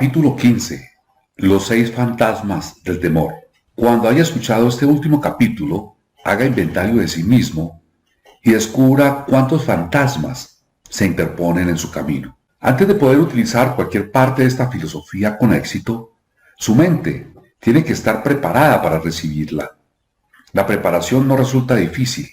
Capítulo 15. Los 6 fantasmas del temor. Cuando haya escuchado este último capítulo, haga inventario de sí mismo y descubra cuántos fantasmas se interponen en su camino. Antes de poder utilizar cualquier parte de esta filosofía con éxito, su mente tiene que estar preparada para recibirla. La preparación no resulta difícil.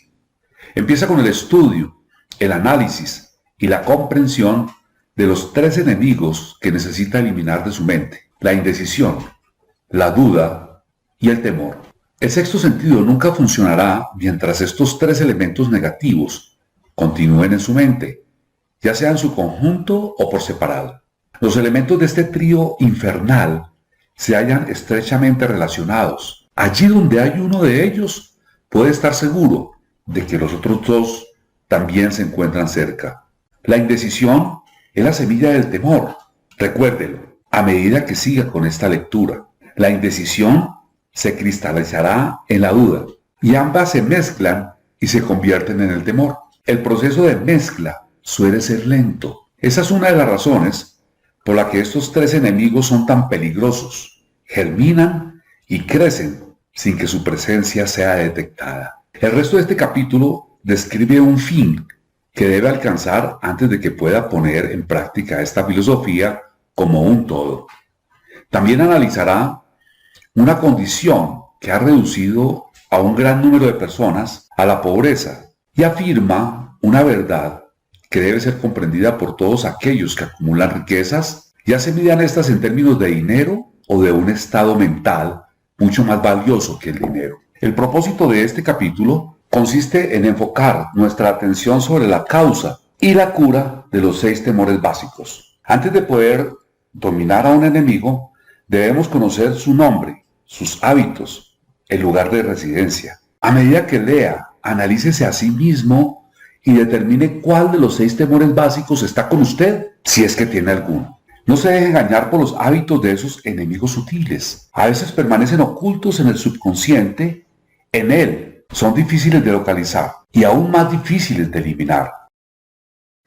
Empieza con el estudio, el análisis y la comprensión de los 3 enemigos que necesita eliminar de su mente: la indecisión, la duda y el temor. El sexto sentido nunca funcionará mientras estos 3 elementos negativos continúen en su mente, ya sea en su conjunto o por separado. Los elementos de este trío infernal se hallan estrechamente relacionados. Allí donde hay uno de ellos, puede estar seguro de que los otros 2 también se encuentran cerca. La indecisión es la semilla del temor. Recuérdelo a medida que siga con esta lectura. La indecisión se cristalizará en la duda y ambas se mezclan y se convierten en el temor. El proceso de mezcla suele ser lento. Esa es una de las razones por la que estos 3 enemigos son tan peligrosos. Germinan y crecen sin que su presencia sea detectada. El resto de este capítulo describe un fin que debe alcanzar antes de que pueda poner en práctica esta filosofía como un todo. También analizará una condición que ha reducido a un gran número de personas a la pobreza y afirma una verdad que debe ser comprendida por todos aquellos que acumulan riquezas, ya se midan estas en términos de dinero o de un estado mental mucho más valioso que el dinero. El propósito de este capítulo consiste en enfocar nuestra atención sobre la causa y la cura de los 6 temores básicos. Antes de poder dominar a un enemigo, debemos conocer su nombre, sus hábitos, el lugar de residencia. A medida que lea, analícese a sí mismo y determine cuál de los 6 temores básicos está con usted, si es que tiene alguno. No se deje engañar por los hábitos de esos enemigos sutiles. A veces permanecen ocultos en el subconsciente. En él son difíciles de localizar y aún más difíciles de eliminar.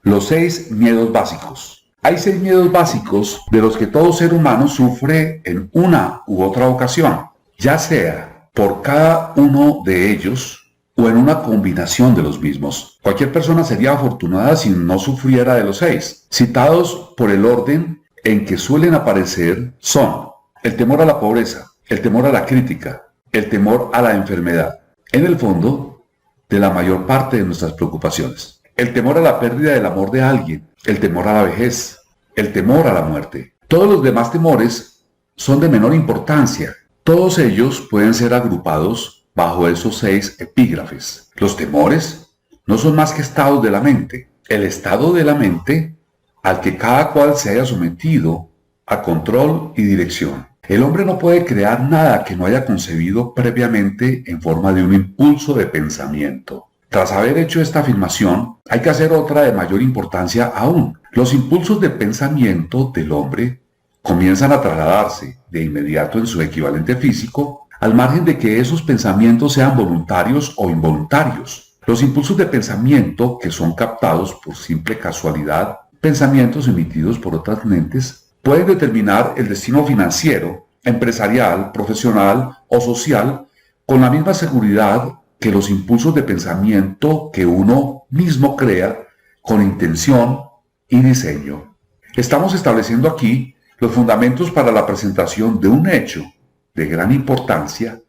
Los 6 miedos básicos. Hay 6 miedos básicos de los que todo ser humano sufre en una u otra ocasión, ya sea por cada uno de ellos o en una combinación de los mismos. Cualquier persona sería afortunada si no sufriera de los 6. Citados por el orden en que suelen aparecer son el temor a la pobreza, el temor a la crítica, el temor a la enfermedad, en el fondo de la mayor parte de nuestras preocupaciones. El temor a la pérdida del amor de alguien, el temor a la vejez, el temor a la muerte. Todos los demás temores son de menor importancia. Todos ellos pueden ser agrupados bajo esos 6 epígrafes. Los temores no son más que estados de la mente. El estado de la mente al que cada cual se haya sometido a control y dirección. El hombre no puede crear nada que no haya concebido previamente en forma de un impulso de pensamiento. Tras haber hecho esta afirmación, hay que hacer otra de mayor importancia aún. Los impulsos de pensamiento del hombre comienzan a trasladarse de inmediato en su equivalente físico, al margen de que esos pensamientos sean voluntarios o involuntarios. Los impulsos de pensamiento que son captados por simple casualidad, pensamientos emitidos por otras mentes, pueden determinar el destino financiero, empresarial, profesional o social con la misma seguridad que los impulsos de pensamiento que uno mismo crea con intención y diseño. Estamos estableciendo aquí los fundamentos para la presentación de un hecho de gran importancia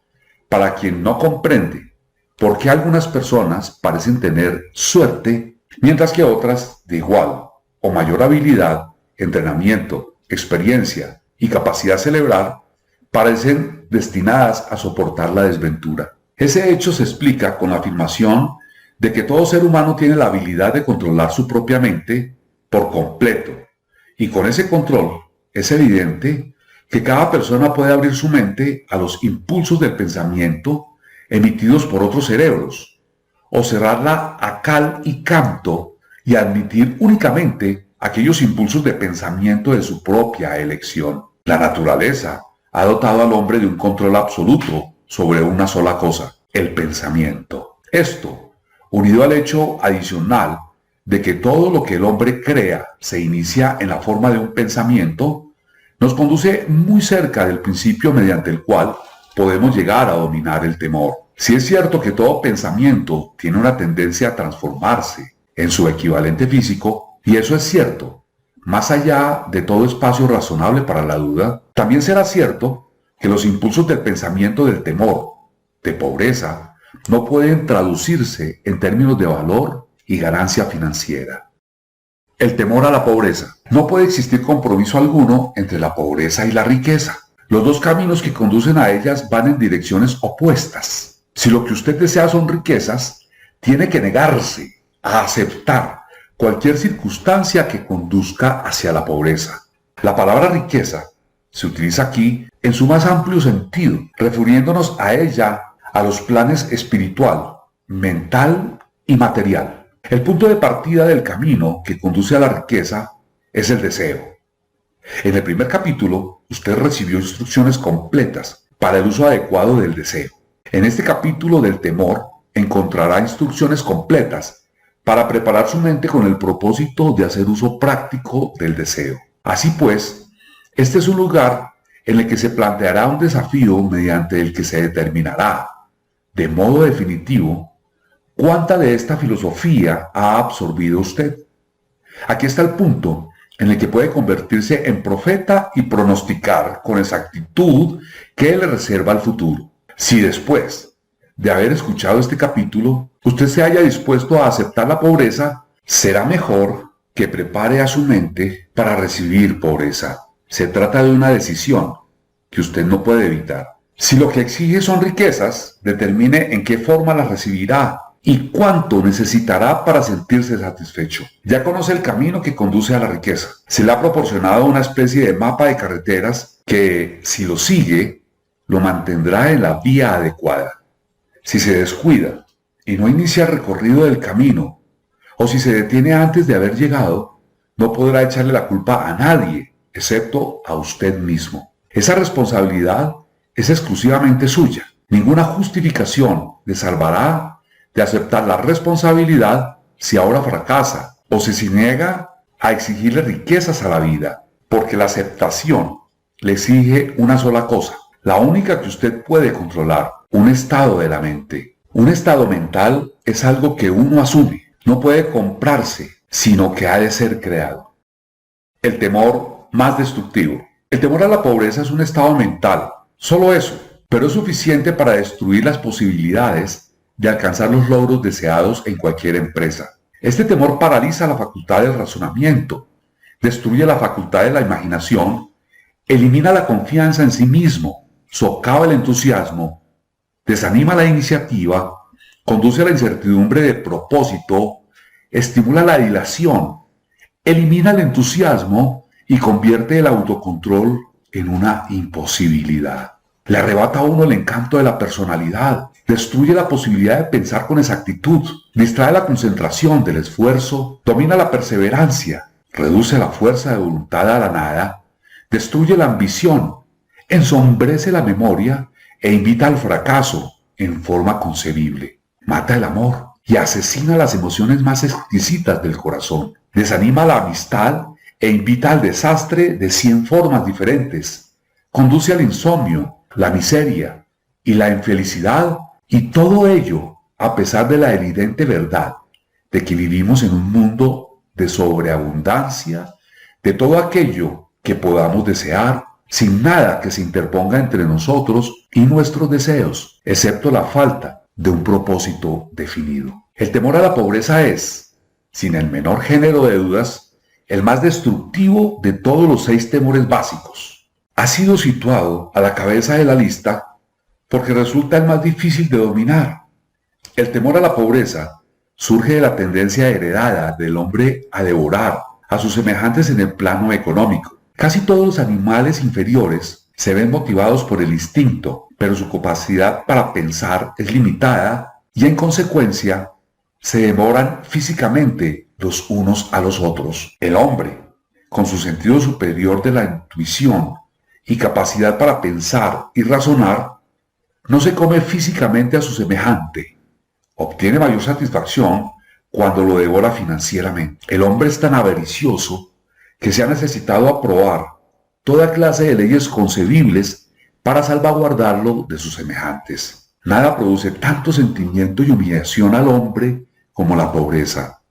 para quien no comprende por qué algunas personas parecen tener suerte, mientras que otras de igual o mayor habilidad, entrenamiento, experiencia y capacidad cerebral parecen destinadas a soportar la desventura. Ese hecho se explica con la afirmación de que todo ser humano tiene la habilidad de controlar su propia mente por completo, y con ese control es evidente que cada persona puede abrir su mente a los impulsos del pensamiento emitidos por otros cerebros, o cerrarla a cal y canto y admitir únicamente aquellos impulsos de pensamiento de su propia elección. La naturaleza ha dotado al hombre de un control absoluto sobre una sola cosa, el pensamiento. Esto, unido al hecho adicional de que todo lo que el hombre crea se inicia en la forma de un pensamiento, nos conduce muy cerca del principio mediante el cual podemos llegar a dominar el temor. Si es cierto que todo pensamiento tiene una tendencia a transformarse en su equivalente físico, y eso es cierto, más allá de todo espacio razonable para la duda, también será cierto que los impulsos del pensamiento del temor, de pobreza, no pueden traducirse en términos de valor y ganancia financiera. El temor a la pobreza. No puede existir compromiso alguno entre la pobreza y la riqueza. Los dos caminos que conducen a ellas van en direcciones opuestas. Si lo que usted desea son riquezas, tiene que negarse a aceptar cualquier circunstancia que conduzca hacia la pobreza. La palabra riqueza se utiliza aquí en su más amplio sentido, refiriéndonos a ella, a los planes espiritual, mental y material. El punto de partida del camino que conduce a la riqueza es el deseo. En el primer capítulo, usted recibió instrucciones completas para el uso adecuado del deseo. En este capítulo del temor, encontrará instrucciones completas para preparar su mente con el propósito de hacer uso práctico del deseo. Así pues, este es un lugar en el que se planteará un desafío mediante el que se determinará, de modo definitivo, ¿cuánta de esta filosofía ha absorbido usted? Aquí está el punto en el que puede convertirse en profeta y pronosticar con exactitud qué le reserva el futuro. Si después de haber escuchado este capítulo, usted se haya dispuesto a aceptar la pobreza, será mejor que prepare a su mente para recibir pobreza. Se trata de una decisión que usted no puede evitar. Si lo que exige son riquezas, determine en qué forma las recibirá y cuánto necesitará para sentirse satisfecho. Ya conoce el camino que conduce a la riqueza. Se le ha proporcionado una especie de mapa de carreteras que, si lo sigue, lo mantendrá en la vía adecuada. Si se descuida y no inicia el recorrido del camino, o si se detiene antes de haber llegado, no podrá echarle la culpa a nadie, excepto a usted mismo. Esa responsabilidad es exclusivamente suya. Ninguna justificación le salvará de aceptar la responsabilidad si ahora fracasa o si se niega a exigirle riquezas a la vida, porque la aceptación le exige una sola cosa, la única que usted puede controlar, un estado de la mente. Un estado mental es algo que uno asume, no puede comprarse, sino que ha de ser creado. El temor más destructivo. El temor a la pobreza es un estado mental, solo eso, pero es suficiente para destruir las posibilidades de alcanzar los logros deseados en cualquier empresa. Este temor paraliza la facultad del razonamiento, destruye la facultad de la imaginación, elimina la confianza en sí mismo, socava el entusiasmo, desanima la iniciativa, conduce a la incertidumbre de propósito, estimula la dilación, elimina el entusiasmo y convierte el autocontrol en una imposibilidad. Le arrebata a uno el encanto de la personalidad, destruye la posibilidad de pensar con exactitud, distrae la concentración del esfuerzo, domina la perseverancia, reduce la fuerza de voluntad a la nada, destruye la ambición, ensombrece la memoria e invita al fracaso en forma concebible. Mata el amor y asesina las emociones más exquisitas del corazón. Desanima la amistad e invita al desastre de 100 formas diferentes. Conduce al insomnio, la miseria y la infelicidad, y todo ello a pesar de la evidente verdad de que vivimos en un mundo de sobreabundancia de todo aquello que podamos desear, sin nada que se interponga entre nosotros y nuestros deseos, excepto la falta de un propósito definido. El temor a la pobreza es, sin el menor género de dudas, el más destructivo de todos los 6 temores básicos. Ha sido situado a la cabeza de la lista porque resulta el más difícil de dominar. El temor a la pobreza surge de la tendencia heredada del hombre a devorar a sus semejantes en el plano económico. Casi todos los animales inferiores se ven motivados por el instinto, pero su capacidad para pensar es limitada y en consecuencia se devoran físicamente los unos a los otros. El hombre, con su sentido superior de la intuición y capacidad para pensar y razonar, no se come físicamente a su semejante. Obtiene mayor satisfacción cuando lo devora financieramente. El hombre es tan avaricioso que se ha necesitado aprobar toda clase de leyes concebibles para salvaguardarlo de sus semejantes. Nada produce tanto sentimiento y humillación al hombre como la pobreza.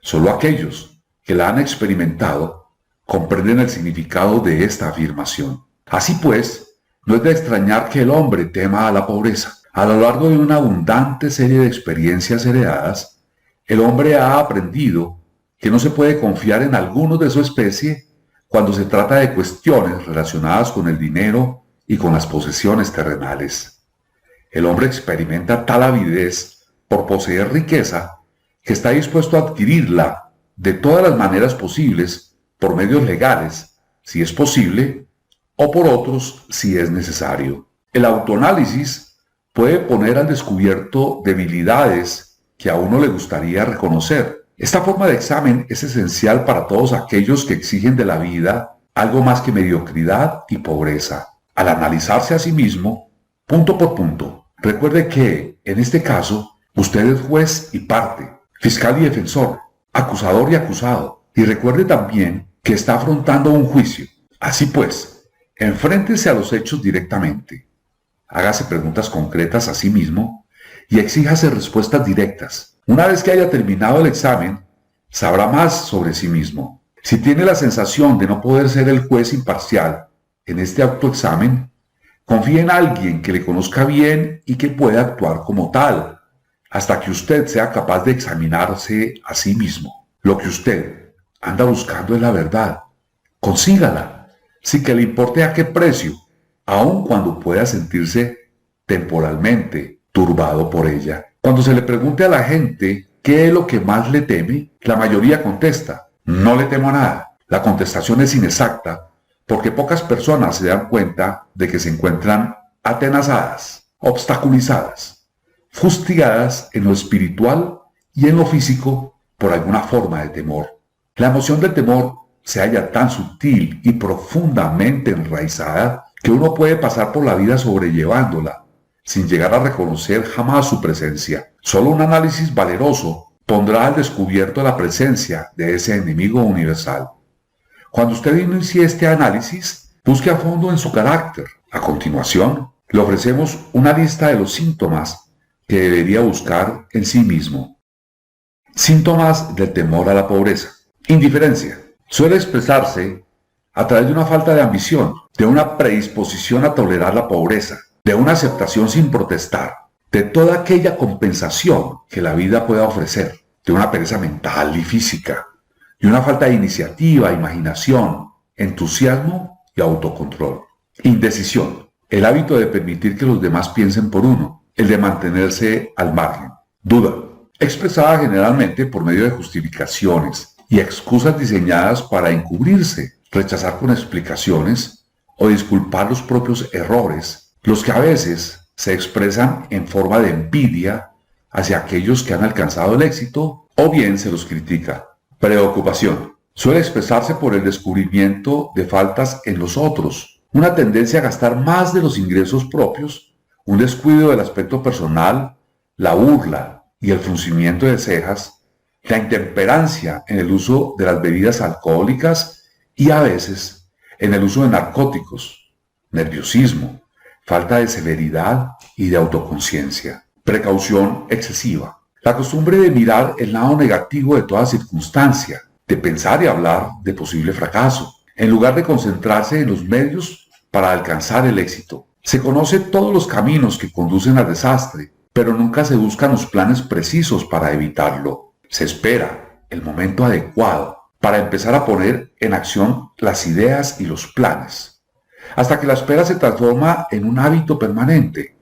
Solo aquellos que la han experimentado comprenden el significado de esta afirmación. Así pues, no es de extrañar que el hombre tema a la pobreza. A lo largo de una abundante serie de experiencias heredadas, el hombre ha aprendido que no se puede confiar en algunos de su especie cuando se trata de cuestiones relacionadas con el dinero y con las posesiones terrenales. El hombre experimenta tal avidez por poseer riqueza que está dispuesto a adquirirla de todas las maneras posibles, por medios legales, si es posible, o por otros, si es necesario. El autoanálisis puede poner al descubierto debilidades que a uno le gustaría reconocer. Esta forma de examen es esencial para todos aquellos que exigen de la vida algo más que mediocridad y pobreza. Al analizarse a sí mismo, punto por punto, recuerde que, en este caso, usted es juez y parte, fiscal y defensor, acusador y acusado, y recuerde también que está afrontando un juicio. Así pues, enfréntese a los hechos directamente. Hágase preguntas concretas a sí mismo y exíjase respuestas directas. Una vez que haya terminado el examen, sabrá más sobre sí mismo. Si tiene la sensación de no poder ser el juez imparcial en este autoexamen, confíe en alguien que le conozca bien y que pueda actuar como tal, hasta que usted sea capaz de examinarse a sí mismo. Lo que usted anda buscando es la verdad. Consígala, sin que le importe a qué precio, aun cuando pueda sentirse temporalmente turbado por ella. Cuando se le pregunte a la gente qué es lo que más le teme, la mayoría contesta: no le temo a nada. La contestación es inexacta porque pocas personas se dan cuenta de que se encuentran atenazadas, obstaculizadas, fustigadas en lo espiritual y en lo físico por alguna forma de temor. La emoción del temor se halla tan sutil y profundamente enraizada que uno puede pasar por la vida sobrellevándola, sin llegar a reconocer jamás su presencia. Solo un análisis valeroso pondrá al descubierto la presencia de ese enemigo universal. Cuando usted inicie este análisis, busque a fondo en su carácter. A continuación, le ofrecemos una lista de los síntomas que debería buscar en sí mismo. Síntomas del temor a la pobreza. Indiferencia. Suele expresarse a través de una falta de ambición, de una predisposición a tolerar la pobreza, de una aceptación sin protestar, de toda aquella compensación que la vida pueda ofrecer, de una pereza mental y física, de una falta de iniciativa, imaginación, entusiasmo y autocontrol. Indecisión. El hábito de permitir que los demás piensen por uno, el de mantenerse al margen. Duda. Expresada generalmente por medio de justificaciones y excusas diseñadas para encubrirse, rechazar con explicaciones o disculpar los propios errores, los que a veces se expresan en forma de envidia hacia aquellos que han alcanzado el éxito, o bien se los critica. Preocupación. Suele expresarse por el descubrimiento de faltas en los otros, una tendencia a gastar más de los ingresos propios, un descuido del aspecto personal, la burla y el fruncimiento de cejas, la intemperancia en el uso de las bebidas alcohólicas y a veces en el uso de narcóticos, nerviosismo, falta de severidad y de autoconciencia. Precaución excesiva. La costumbre de mirar el lado negativo de toda circunstancia, de pensar y hablar de posible fracaso, en lugar de concentrarse en los medios para alcanzar el éxito. Se conocen todos los caminos que conducen al desastre, pero nunca se buscan los planes precisos para evitarlo. Se espera el momento adecuado para empezar a poner en acción las ideas y los planes, hasta que la espera se transforma en un hábito permanente.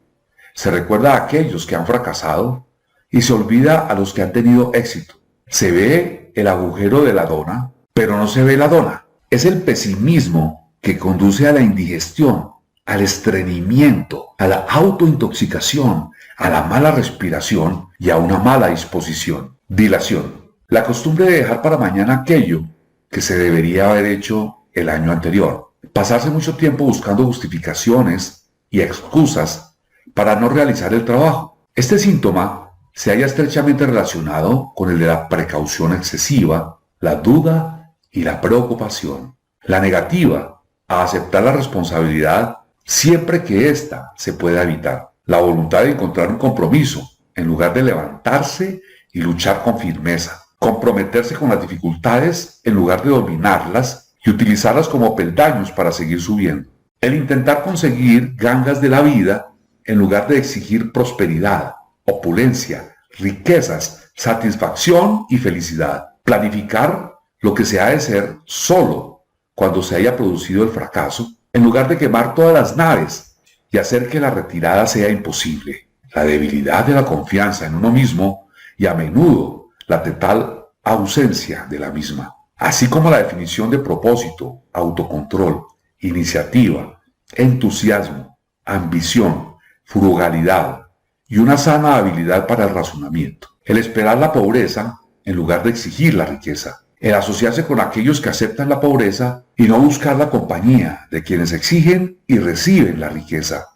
Se recuerda a aquellos que han fracasado y se olvida a los que han tenido éxito. Se ve el agujero de la dona, pero no se ve la dona. Es el pesimismo que conduce a la indigestión, al estreñimiento, a la autointoxicación, a la mala respiración y a una mala disposición. Dilación. La costumbre de dejar para mañana aquello que se debería haber hecho el año anterior. Pasarse mucho tiempo buscando justificaciones y excusas para no realizar el trabajo. Este síntoma se halla estrechamente relacionado con el de la precaución excesiva, la duda y la preocupación. La negativa a aceptar la responsabilidad siempre que ésta se pueda evitar. La voluntad de encontrar un compromiso en lugar de levantarse y luchar con firmeza. Comprometerse con las dificultades en lugar de dominarlas y utilizarlas como peldaños para seguir subiendo. El intentar conseguir gangas de la vida en lugar de exigir prosperidad, opulencia, riquezas, satisfacción y felicidad. Planificar lo que se ha de ser solo cuando se haya producido el fracaso, en lugar de quemar todas las naves y hacer que la retirada sea imposible. La debilidad de la confianza en uno mismo y a menudo la total ausencia de la misma, así como la definición de propósito, autocontrol, iniciativa, entusiasmo, ambición, frugalidad y una sana habilidad para el razonamiento. El esperar la pobreza en lugar de exigir la riqueza. El asociarse con aquellos que aceptan la pobreza y no buscar la compañía de quienes exigen y reciben la riqueza.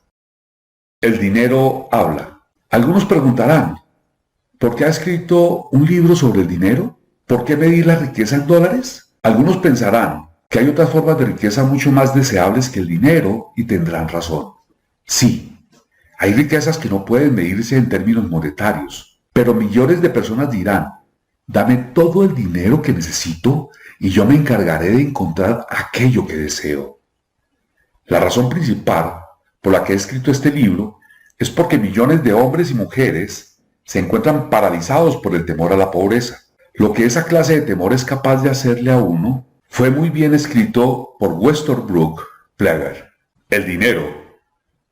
El dinero habla. Algunos preguntarán, ¿por qué ha escrito un libro sobre el dinero? ¿Por qué medir la riqueza en dólares? Algunos pensarán que hay otras formas de riqueza mucho más deseables que el dinero y tendrán razón. Sí, hay riquezas que no pueden medirse en términos monetarios, pero millones de personas dirán, dame todo el dinero que necesito y yo me encargaré de encontrar aquello que deseo. La razón principal por la que he escrito este libro es porque millones de hombres y mujeres se encuentran paralizados por el temor a la pobreza. Lo que esa clase de temor es capaz de hacerle a uno fue muy bien escrito por Westerbrook Plever. El dinero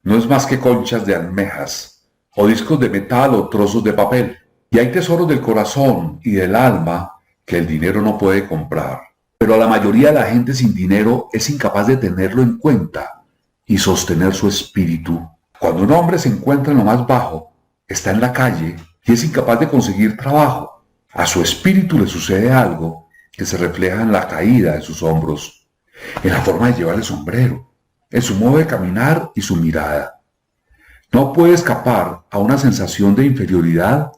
no es más que conchas de almejas, o discos de metal o trozos de papel. Y hay tesoros del corazón y del alma que el dinero no puede comprar. Pero la mayoría de la gente sin dinero es incapaz de tenerlo en cuenta y sostener su espíritu. Cuando un hombre se encuentra en lo más bajo, está en la calle y es incapaz de conseguir trabajo, a su espíritu le sucede algo que se refleja en la caída de sus hombros, en la forma de llevar el sombrero, en su modo de caminar y su mirada. No puede escapar a una sensación de inferioridad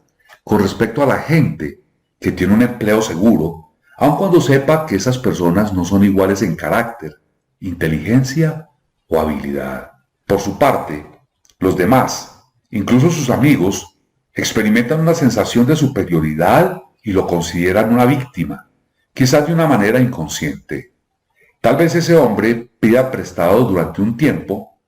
con respecto a la gente que tiene un empleo seguro, aun cuando sepa que esas personas no son iguales en carácter, inteligencia o habilidad. Por su parte, los demás, incluso sus amigos, experimentan una sensación de superioridad y lo consideran una víctima, quizás de una manera inconsciente. Tal vez ese hombre pida prestado durante un tiempo,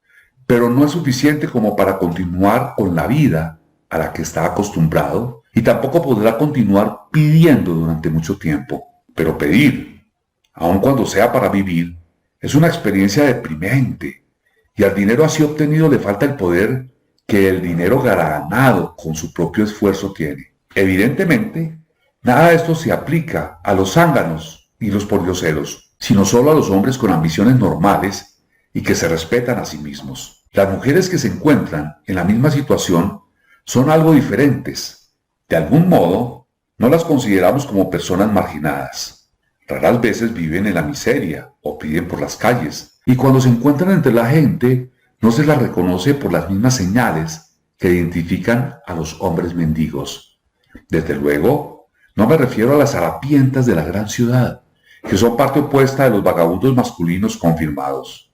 pero no es suficiente como para continuar con la vida a la que está acostumbrado y tampoco podrá continuar pidiendo durante mucho tiempo. Pero pedir, aun cuando sea para vivir, es una experiencia deprimente y al dinero así obtenido le falta el poder que el dinero ganado con su propio esfuerzo tiene. Evidentemente, nada de esto se aplica a los zánganos y los pordioseros, sino solo a los hombres con ambiciones normales y que se respetan a sí mismos. Las mujeres que se encuentran en la misma situación son algo diferentes. De algún modo, no las consideramos como personas marginadas. Raras veces viven en la miseria o piden por las calles, y cuando se encuentran entre la gente, no se las reconoce por las mismas señales que identifican a los hombres mendigos. Desde luego, no me refiero a las harapientas de la gran ciudad, que son parte opuesta de los vagabundos masculinos confirmados.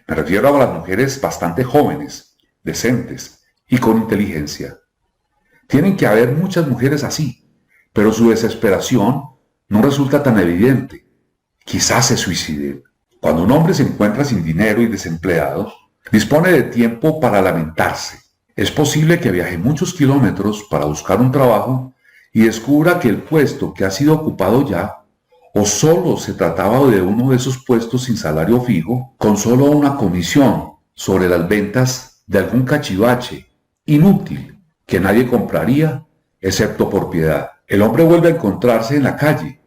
Me refiero a las mujeres bastante jóvenes, decentes y con inteligencia. Tienen que haber muchas mujeres así, pero su desesperación no resulta tan evidente. Quizás se suiciden. Cuando un hombre se encuentra sin dinero y desempleado, dispone de tiempo para lamentarse. Es posible que viaje muchos kilómetros para buscar un trabajo y descubra que el puesto que ha sido ocupado ya, o solo se trataba de uno de esos puestos sin salario fijo, con solo una comisión sobre las ventas de algún cachivache inútil que nadie compraría, excepto por piedad. El hombre vuelve a encontrarse en la calle,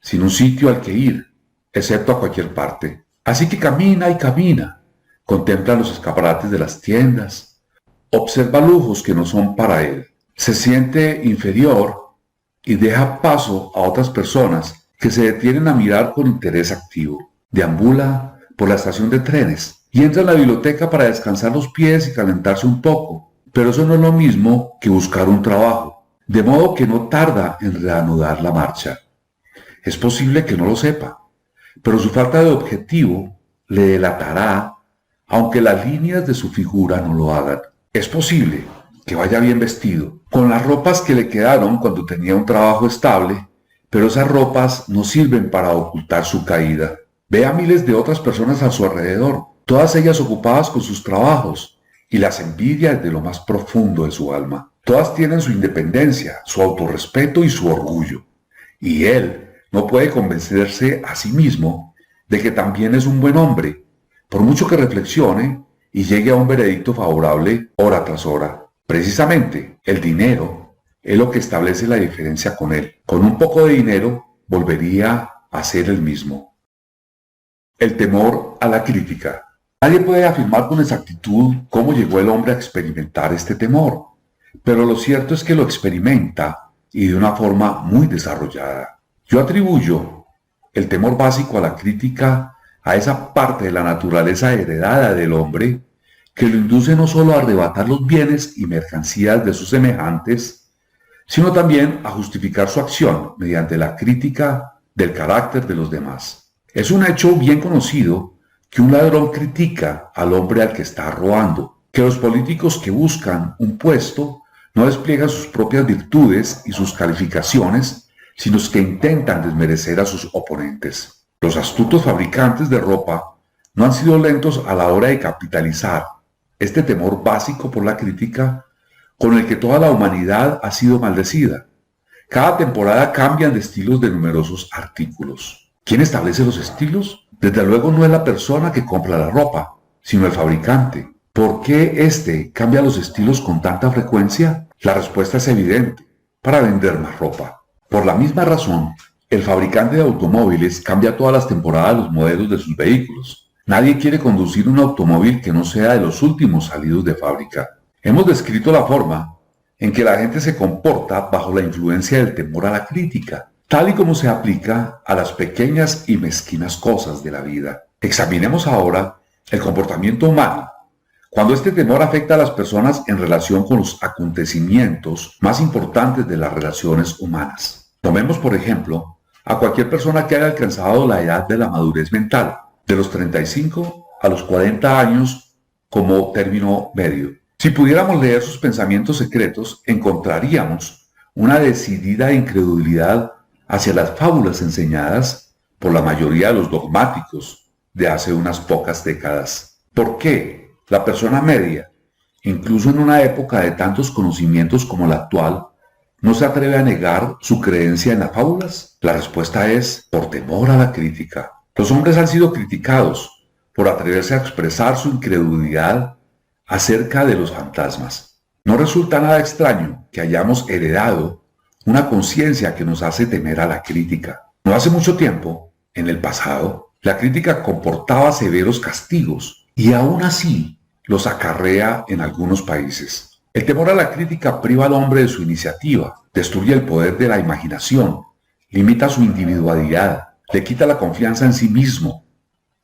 sin un sitio al que ir, excepto a cualquier parte. Así que camina y camina, contempla los escaparates de las tiendas, observa lujos que no son para él, se siente inferior y deja paso a otras personas que se detienen a mirar con interés activo. Deambula por la estación de trenes y entra en la biblioteca para descansar los pies y calentarse un poco, pero eso no es lo mismo que buscar un trabajo, de modo que no tarda en reanudar la marcha. Es posible que no lo sepa, pero su falta de objetivo le delatará, aunque las líneas de su figura no lo hagan. Es posible que vaya bien vestido, con las ropas que le quedaron cuando tenía un trabajo estable, pero esas ropas no sirven para ocultar su caída. Ve a miles de otras personas a su alrededor, todas ellas ocupadas con sus trabajos, y las envidia desde lo más profundo de su alma. Todas tienen su independencia, su autorrespeto y su orgullo. Y él no puede convencerse a sí mismo de que también es un buen hombre, por mucho que reflexione y llegue a un veredicto favorable hora tras hora. Precisamente, el dinero es lo que establece la diferencia con él. Con un poco de dinero volvería a ser el mismo. El temor a la crítica. Nadie puede afirmar con exactitud cómo llegó el hombre a experimentar este temor, pero lo cierto es que lo experimenta y de una forma muy desarrollada. Yo atribuyo el temor básico a la crítica a esa parte de la naturaleza heredada del hombre que lo induce no solo a arrebatar los bienes y mercancías de sus semejantes, sino también a justificar su acción mediante la crítica del carácter de los demás. Es un hecho bien conocido que un ladrón critica al hombre al que está robando, que los políticos que buscan un puesto no despliegan sus propias virtudes y sus calificaciones, sino que intentan desmerecer a sus oponentes. Los astutos fabricantes de ropa no han sido lentos a la hora de capitalizar este temor básico por la crítica con el que toda la humanidad ha sido maldecida. Cada temporada cambian de estilos de numerosos artículos. ¿Quién establece los estilos? Desde luego no es la persona que compra la ropa, sino el fabricante. ¿Por qué éste cambia los estilos con tanta frecuencia? La respuesta es evidente: para vender más ropa. Por la misma razón, el fabricante de automóviles cambia todas las temporadas los modelos de sus vehículos. Nadie quiere conducir un automóvil que no sea de los últimos salidos de fábrica. Hemos descrito la forma en que la gente se comporta bajo la influencia del temor a la crítica, tal y como se aplica a las pequeñas y mezquinas cosas de la vida. Examinemos ahora el comportamiento humano cuando este temor afecta a las personas en relación con los acontecimientos más importantes de las relaciones humanas. Tomemos, por ejemplo, a cualquier persona que haya alcanzado la edad de la madurez mental, de los 35 a los 40 años como término medio. Si pudiéramos leer sus pensamientos secretos, encontraríamos una decidida incredulidad hacia las fábulas enseñadas por la mayoría de los dogmáticos de hace unas pocas décadas. ¿Por qué la persona media, incluso en una época de tantos conocimientos como la actual, no se atreve a negar su creencia en las fábulas? La respuesta es por temor a la crítica. Los hombres han sido criticados por atreverse a expresar su incredulidad acerca de los fantasmas. No resulta nada extraño que hayamos heredado una conciencia que nos hace temer a la crítica. No hace mucho tiempo, en el pasado, la crítica comportaba severos castigos y aún así los acarrea en algunos países. El temor a la crítica priva al hombre de su iniciativa, destruye el poder de la imaginación, limita su individualidad, le quita la confianza en sí mismo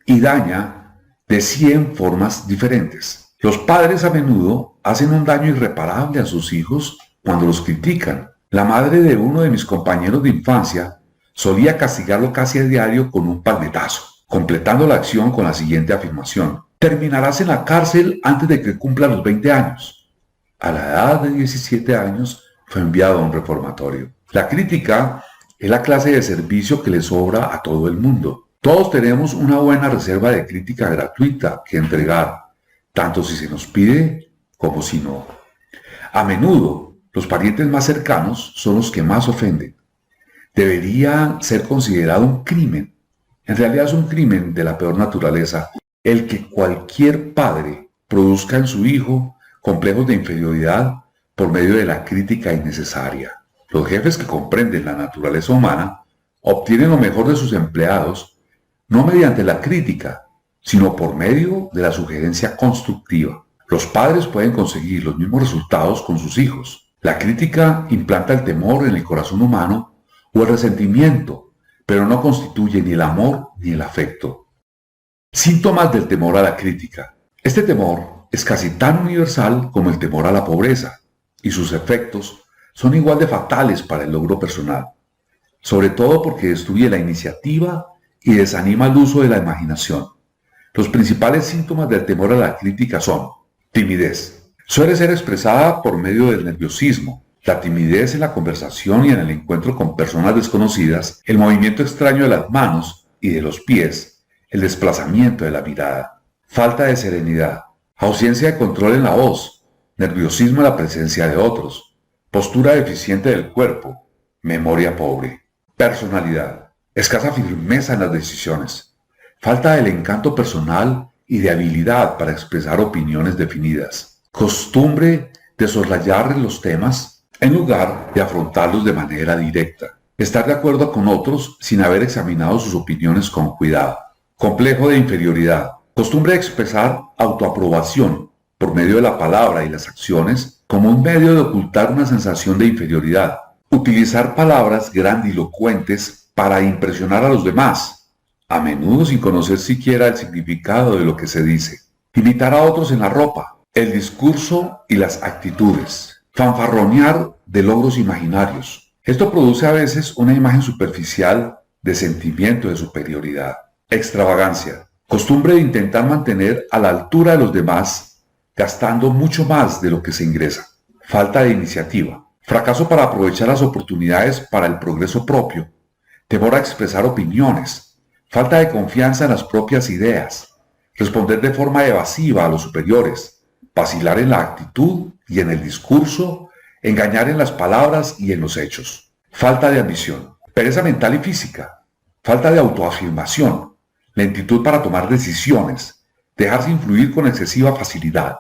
y daña de 100 formas diferentes. Los padres a menudo hacen un daño irreparable a sus hijos cuando los critican. La madre de uno de mis compañeros de infancia solía castigarlo casi a diario con un palmetazo, completando la acción con la siguiente afirmación: terminarás en la cárcel antes de que cumpla los 20 años. A la edad de 17 años fue enviado a un reformatorio. La crítica es la clase de servicio que le sobra a todo el mundo. Todos tenemos una buena reserva de crítica gratuita que entregar, tanto si se nos pide como si no. A menudo, los parientes más cercanos son los que más ofenden. Debería ser considerado un crimen. En realidad es un crimen de la peor naturaleza el que cualquier padre produzca en su hijo complejos de inferioridad por medio de la crítica innecesaria. Los jefes que comprenden la naturaleza humana obtienen lo mejor de sus empleados no mediante la crítica, sino por medio de la sugerencia constructiva. Los padres pueden conseguir los mismos resultados con sus hijos. La crítica implanta el temor en el corazón humano o el resentimiento, pero no constituye ni el amor ni el afecto. Síntomas del temor a la crítica. Este temor es casi tan universal como el temor a la pobreza, y sus efectos son igual de fatales para el logro personal, sobre todo porque destruye la iniciativa y desanima el uso de la imaginación. Los principales síntomas del temor a la crítica son: timidez. Suele ser expresada por medio del nerviosismo, la timidez en la conversación y en el encuentro con personas desconocidas, el movimiento extraño de las manos y de los pies, el desplazamiento de la mirada, falta de serenidad, ausencia de control en la voz, nerviosismo en la presencia de otros, postura deficiente del cuerpo, memoria pobre, personalidad, escasa firmeza en las decisiones, falta del encanto personal y de habilidad para expresar opiniones definidas, costumbre de soslayar los temas en lugar de afrontarlos de manera directa, estar de acuerdo con otros sin haber examinado sus opiniones con cuidado, complejo de inferioridad, costumbre de expresar autoaprobación por medio de la palabra y las acciones como un medio de ocultar una sensación de inferioridad, utilizar palabras grandilocuentes para impresionar a los demás, a menudo sin conocer siquiera el significado de lo que se dice, imitar a otros en la ropa, el discurso y las actitudes, fanfarronear de logros imaginarios. Esto produce a veces una imagen superficial de sentimiento de superioridad. Extravagancia, costumbre de intentar mantener a la altura de los demás, gastando mucho más de lo que se ingresa. Falta de iniciativa, fracaso para aprovechar las oportunidades para el progreso propio, temor a expresar opiniones, falta de confianza en las propias ideas, responder de forma evasiva a los superiores, vacilar en la actitud y en el discurso, engañar en las palabras y en los hechos. Falta de ambición, pereza mental y física, falta de autoafirmación, lentitud para tomar decisiones, dejarse influir con excesiva facilidad,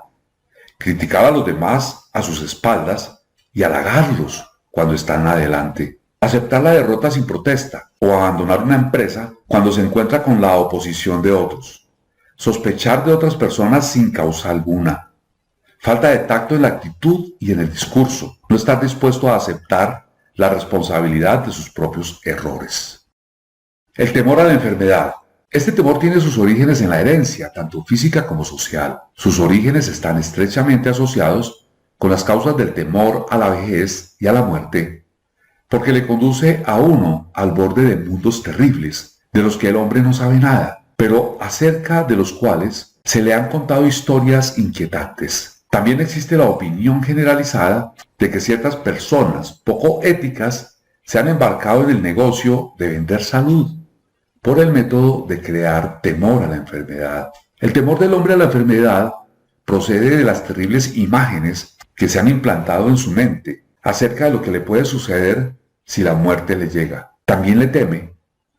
criticar a los demás a sus espaldas y halagarlos cuando están adelante, aceptar la derrota sin protesta o abandonar una empresa cuando se encuentra con la oposición de otros, sospechar de otras personas sin causa alguna, falta de tacto en la actitud y en el discurso, no estar dispuesto a aceptar la responsabilidad de sus propios errores. El temor a la enfermedad. Este temor tiene sus orígenes en la herencia, tanto física como social. Sus orígenes están estrechamente asociados con las causas del temor a la vejez y a la muerte, porque le conduce a uno al borde de mundos terribles, de los que el hombre no sabe nada, pero acerca de los cuales se le han contado historias inquietantes. También existe la opinión generalizada de que ciertas personas poco éticas se han embarcado en el negocio de vender salud por el método de crear temor a la enfermedad. El temor del hombre a la enfermedad procede de las terribles imágenes que se han implantado en su mente acerca de lo que le puede suceder si la muerte le llega. También le teme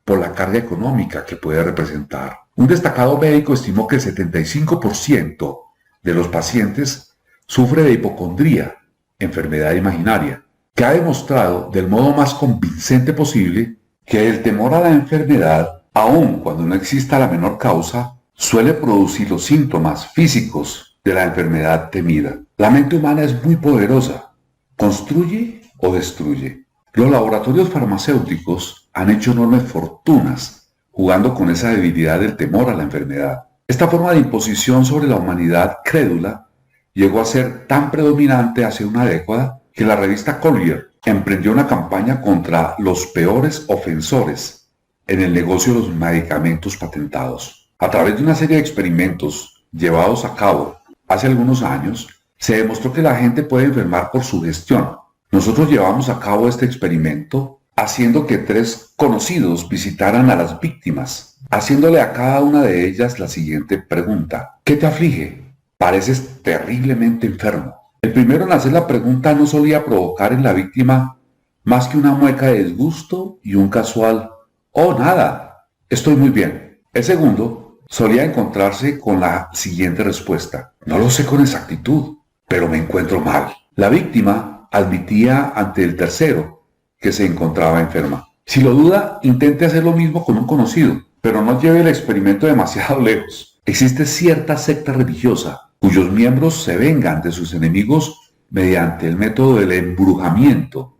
por la carga económica que puede representar. Un destacado médico estimó que el 75% de los pacientes sufre de hipocondría, enfermedad imaginaria, que ha demostrado del modo más convincente posible que el temor a la enfermedad, aun cuando no exista la menor causa, suele producir los síntomas físicos de la enfermedad temida. La mente humana es muy poderosa, construye o destruye. Los laboratorios farmacéuticos han hecho enormes fortunas jugando con esa debilidad del temor a la enfermedad. Esta forma de imposición sobre la humanidad crédula llegó a ser tan predominante hace una década que la revista Collier emprendió una campaña contra los peores ofensores en el negocio de los medicamentos patentados. A través de una serie de experimentos llevados a cabo hace algunos años, se demostró que la gente puede enfermar por sugestión. Nosotros llevamos a cabo este experimento haciendo que 3 conocidos visitaran a las víctimas, haciéndole a cada una de ellas la siguiente pregunta: ¿qué te aflige? Pareces terriblemente enfermo. El primero en hacer la pregunta no solía provocar en la víctima más que una mueca de disgusto y un casual «oh, nada, estoy muy bien». El segundo solía encontrarse con la siguiente respuesta: «no lo sé con exactitud, pero me encuentro mal». La víctima admitía ante el tercero que se encontraba enferma. Si lo duda, intente hacer lo mismo con un conocido, pero no lleve el experimento demasiado lejos. Existe cierta secta religiosa cuyos miembros se vengan de sus enemigos mediante el método del embrujamiento.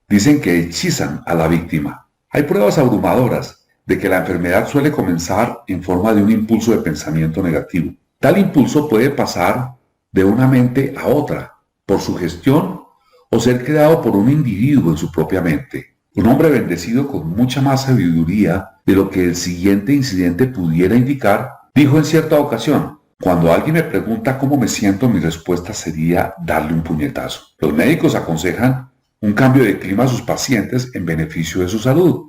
Dicen que hechizan a la víctima. Hay pruebas abrumadoras de que la enfermedad suele comenzar en forma de un impulso de pensamiento negativo. Tal impulso puede pasar de una mente a otra, por sugestión, o ser creado por un individuo en su propia mente. Un hombre bendecido con mucha más sabiduría de lo que el siguiente incidente pudiera indicar, Dijo en cierta ocasión: cuando alguien me pregunta cómo me siento, mi respuesta sería darle un puñetazo. Los médicos aconsejan un cambio de clima a sus pacientes en beneficio de su salud,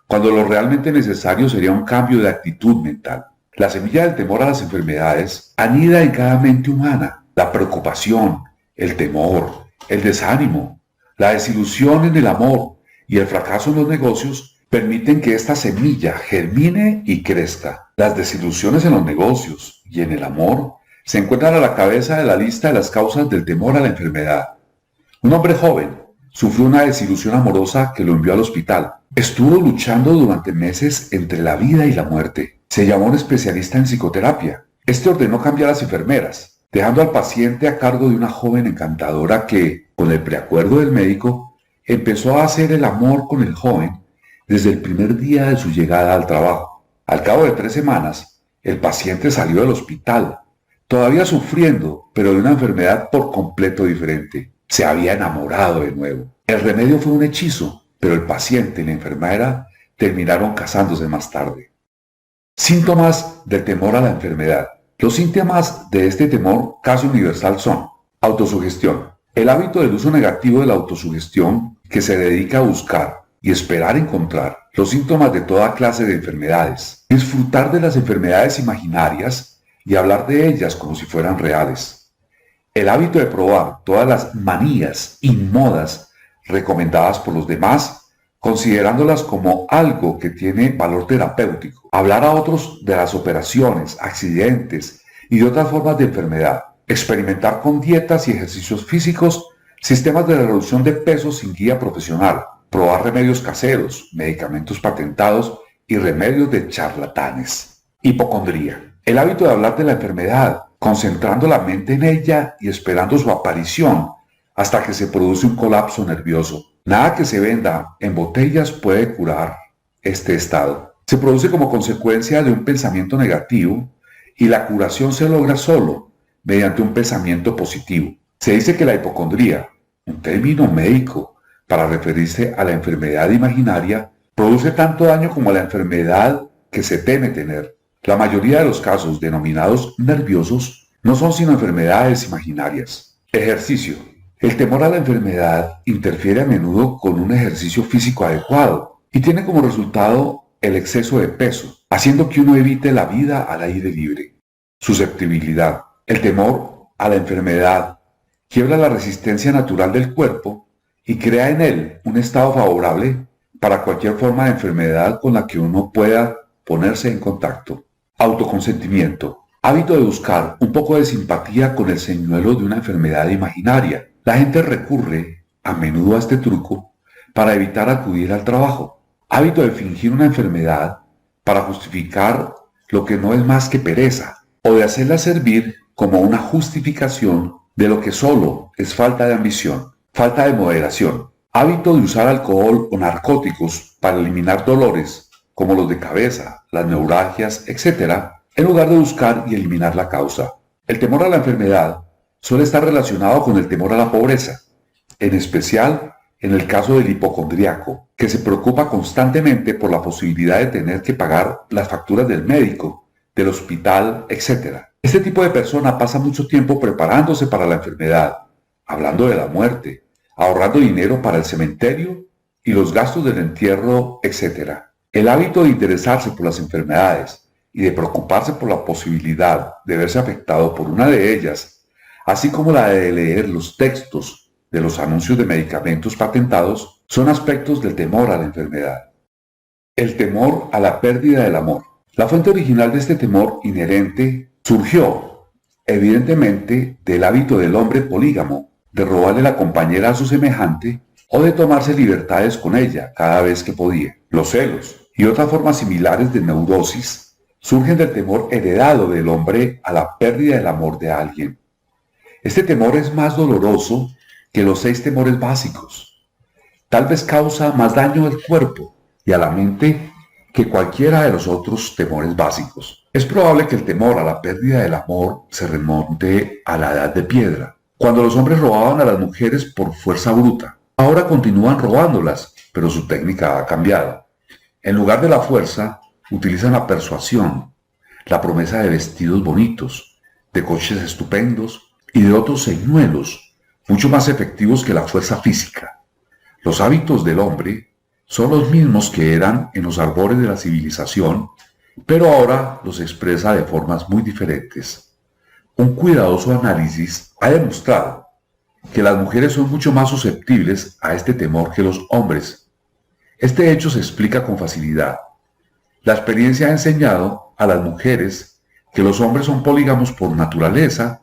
cuando lo realmente necesario sería un cambio de actitud mental. La semilla del temor a las enfermedades anida en cada mente humana. La preocupación, el temor, el desánimo, la desilusión en el amor y el fracaso en los negocios permiten que esta semilla germine y crezca. Las desilusiones en los negocios y en el amor se encuentran a la cabeza de la lista de las causas del temor a la enfermedad. Un hombre joven sufrió una desilusión amorosa que lo envió al hospital. Estuvo luchando durante meses entre la vida y la muerte. Se llamó a un especialista en psicoterapia. Este ordenó cambiar a las enfermeras, dejando al paciente a cargo de una joven encantadora que, con el preacuerdo del médico, empezó a hacer el amor con el joven desde el primer día de su llegada al trabajo. Al cabo de 3 semanas, el paciente salió del hospital, todavía sufriendo, pero de una enfermedad por completo diferente. Se había enamorado de nuevo. El remedio fue un hechizo, pero el paciente y la enfermera terminaron casándose más tarde. Síntomas del temor a la enfermedad. Los síntomas de este temor casi universal son: autosugestión. El hábito del uso negativo de la autosugestión, que se dedica a buscar y esperar encontrar los síntomas de toda clase de enfermedades. Disfrutar de las enfermedades imaginarias y hablar de ellas como si fueran reales. El hábito de probar todas las manías y modas recomendadas por los demás, considerándolas como algo que tiene valor terapéutico. Hablar a otros de las operaciones, accidentes y de otras formas de enfermedad. Experimentar con dietas y ejercicios físicos, sistemas de reducción de peso sin guía profesional. Probar remedios caseros, medicamentos patentados y remedios de charlatanes. Hipocondría. El hábito de hablar de la enfermedad, concentrando la mente en ella y esperando su aparición hasta que se produce un colapso nervioso. Nada que se venda en botellas puede curar este estado. Se produce como consecuencia de un pensamiento negativo y la curación se logra solo mediante un pensamiento positivo. Se dice que la hipocondría, un término médico para referirse a la enfermedad imaginaria, produce tanto daño como la enfermedad que se teme tener. La mayoría de los casos denominados nerviosos no son sino enfermedades imaginarias. Ejercicio. El temor a la enfermedad interfiere a menudo con un ejercicio físico adecuado y tiene como resultado el exceso de peso, haciendo que uno evite la vida al aire libre. Susceptibilidad. El temor a la enfermedad quiebra la resistencia natural del cuerpo y crea en él un estado favorable para cualquier forma de enfermedad con la que uno pueda ponerse en contacto. Autoconsentimiento. Hábito de buscar un poco de simpatía con el señuelo de una enfermedad imaginaria. La gente recurre a menudo a este truco para evitar acudir al trabajo. Hábito de fingir una enfermedad para justificar lo que no es más que pereza, o de hacerla servir como una justificación de lo que solo es falta de ambición, falta de moderación. Hábito de usar alcohol o narcóticos para eliminar dolores como los de cabeza, las neuralgias, etc., en lugar de buscar y eliminar la causa. El temor a la enfermedad suele estar relacionado con el temor a la pobreza, en especial en el caso del hipocondríaco, que se preocupa constantemente por la posibilidad de tener que pagar las facturas del médico, del hospital, etc. Este tipo de persona pasa mucho tiempo preparándose para la enfermedad, hablando de la muerte, ahorrando dinero para el cementerio y los gastos del entierro, etc. El hábito de interesarse por las enfermedades y de preocuparse por la posibilidad de verse afectado por una de ellas, así como la de leer los textos de los anuncios de medicamentos patentados, son aspectos del temor a la enfermedad. El temor a la pérdida del amor. La fuente original de este temor inherente surgió, evidentemente, del hábito del hombre polígamo de robarle la compañera a su semejante o de tomarse libertades con ella cada vez que podía. Los celos y otras formas similares de neurosis surgen del temor heredado del hombre a la pérdida del amor de alguien. Este temor es más doloroso que los 6 temores básicos. Tal vez causa más daño al cuerpo y a la mente que cualquiera de los otros temores básicos. Es probable que el temor a la pérdida del amor se remonte a la edad de piedra, cuando los hombres robaban a las mujeres por fuerza bruta. Ahora continúan robándolas, pero su técnica ha cambiado. En lugar de la fuerza, utilizan la persuasión, la promesa de vestidos bonitos, de coches estupendos y de otros señuelos mucho más efectivos que la fuerza física. Los hábitos del hombre son los mismos que eran en los albores de la civilización, pero ahora los expresa de formas muy diferentes. Un cuidadoso análisis ha demostrado que las mujeres son mucho más susceptibles a este temor que los hombres. Este hecho se explica con facilidad. La experiencia ha enseñado a las mujeres que los hombres son polígamos por naturaleza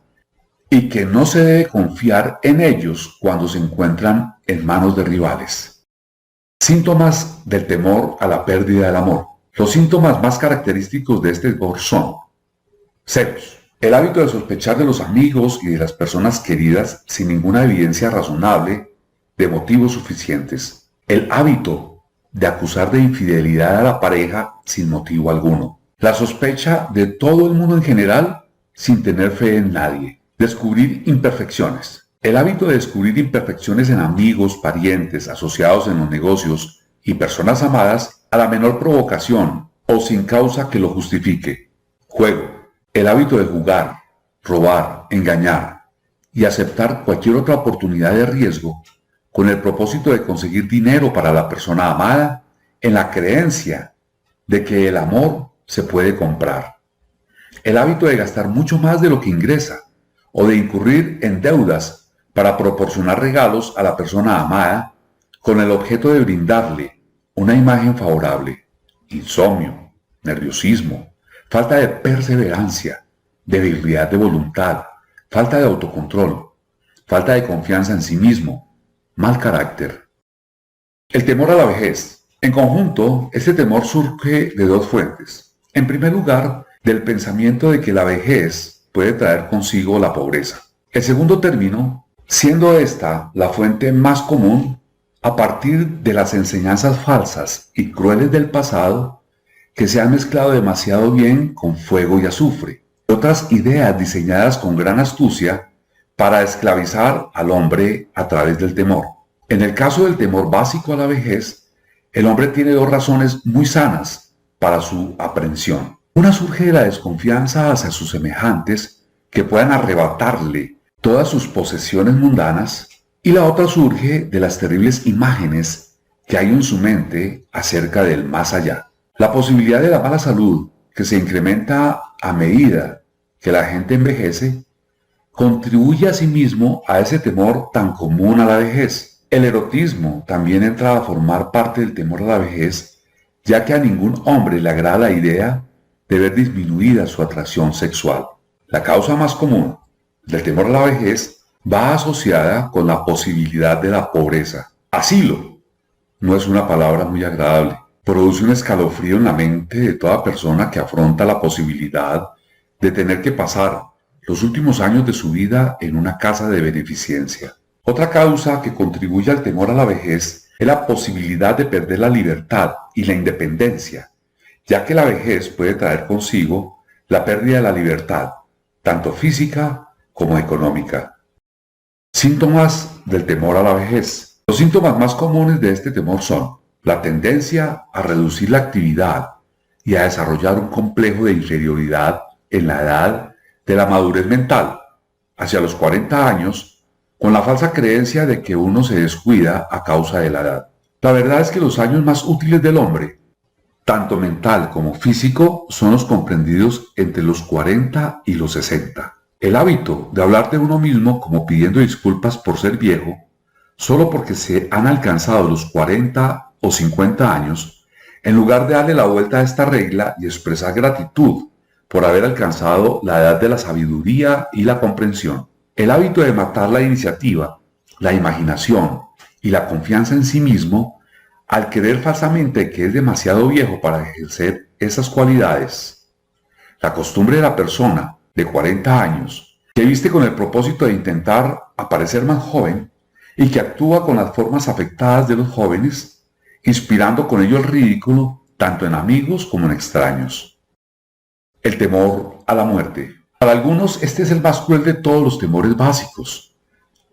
y que no se debe confiar en ellos cuando se encuentran en manos de rivales. Síntomas del temor a la pérdida del amor. Los síntomas más característicos de este temor son celos, el hábito de sospechar de los amigos y de las personas queridas sin ninguna evidencia razonable de motivos suficientes, el hábito de acusar de infidelidad a la pareja sin motivo alguno, la sospecha de todo el mundo en general sin tener fe en nadie, descubrir imperfecciones, el hábito de descubrir imperfecciones en amigos, parientes, asociados en los negocios y personas amadas a la menor provocación o sin causa que lo justifique, juego, el hábito de jugar, robar, engañar y aceptar cualquier otra oportunidad de riesgo con el propósito de conseguir dinero para la persona amada en la creencia de que el amor se puede comprar. El hábito de gastar mucho más de lo que ingresa o de incurrir en deudas para proporcionar regalos a la persona amada con el objeto de brindarle una imagen favorable. Insomnio, nerviosismo, falta de perseverancia, debilidad de voluntad, falta de autocontrol, falta de confianza en sí mismo, mal carácter. El temor a la vejez. En conjunto, este temor surge de dos fuentes. En primer lugar, del pensamiento de que la vejez puede traer consigo la pobreza. El segundo término, siendo esta la fuente más común, a partir de las enseñanzas falsas y crueles del pasado, que se han mezclado demasiado bien con fuego y azufre, otras ideas diseñadas con gran astucia para esclavizar al hombre a través del temor. En el caso del temor básico a la vejez, el hombre tiene dos razones muy sanas para su aprehensión. Una surge de la desconfianza hacia sus semejantes que puedan arrebatarle todas sus posesiones mundanas, y la otra surge de las terribles imágenes que hay en su mente acerca del más allá. La posibilidad de la mala salud, que se incrementa a medida que la gente envejece, contribuye asimismo a ese temor tan común a la vejez. El erotismo también entra a formar parte del temor a la vejez, ya que a ningún hombre le agrada la idea de ver disminuida su atracción sexual. La causa más común del temor a la vejez va asociada con la posibilidad de la pobreza. Asilo no es una palabra muy agradable. Produce un escalofrío en la mente de toda persona que afronta la posibilidad de tener que pasar los últimos años de su vida en una casa de beneficencia. Otra causa que contribuye al temor a la vejez es la posibilidad de perder la libertad y la independencia, ya que la vejez puede traer consigo la pérdida de la libertad, tanto física como económica. Síntomas del temor a la vejez. Los síntomas más comunes de este temor son la tendencia a reducir la actividad y a desarrollar un complejo de inferioridad en la edad de la madurez mental, hacia los 40 años, con la falsa creencia de que uno se descuida a causa de la edad. La verdad es que los años más útiles del hombre, tanto mental como físico, son los comprendidos entre los 40 y los 60. El hábito de hablar de uno mismo como pidiendo disculpas por ser viejo, solo porque se han alcanzado los 40 o 50 años, en lugar de darle la vuelta a esta regla y expresar gratitud por haber alcanzado la edad de la sabiduría y la comprensión. El hábito de matar la iniciativa, la imaginación y la confianza en sí mismo, al creer falsamente que es demasiado viejo para ejercer esas cualidades. La costumbre de la persona de 40 años, que viste con el propósito de intentar aparecer más joven y que actúa con las formas afectadas de los jóvenes, inspirando con ello el ridículo tanto en amigos como en extraños. El temor a la muerte. Para algunos este es el más cruel de todos los temores básicos.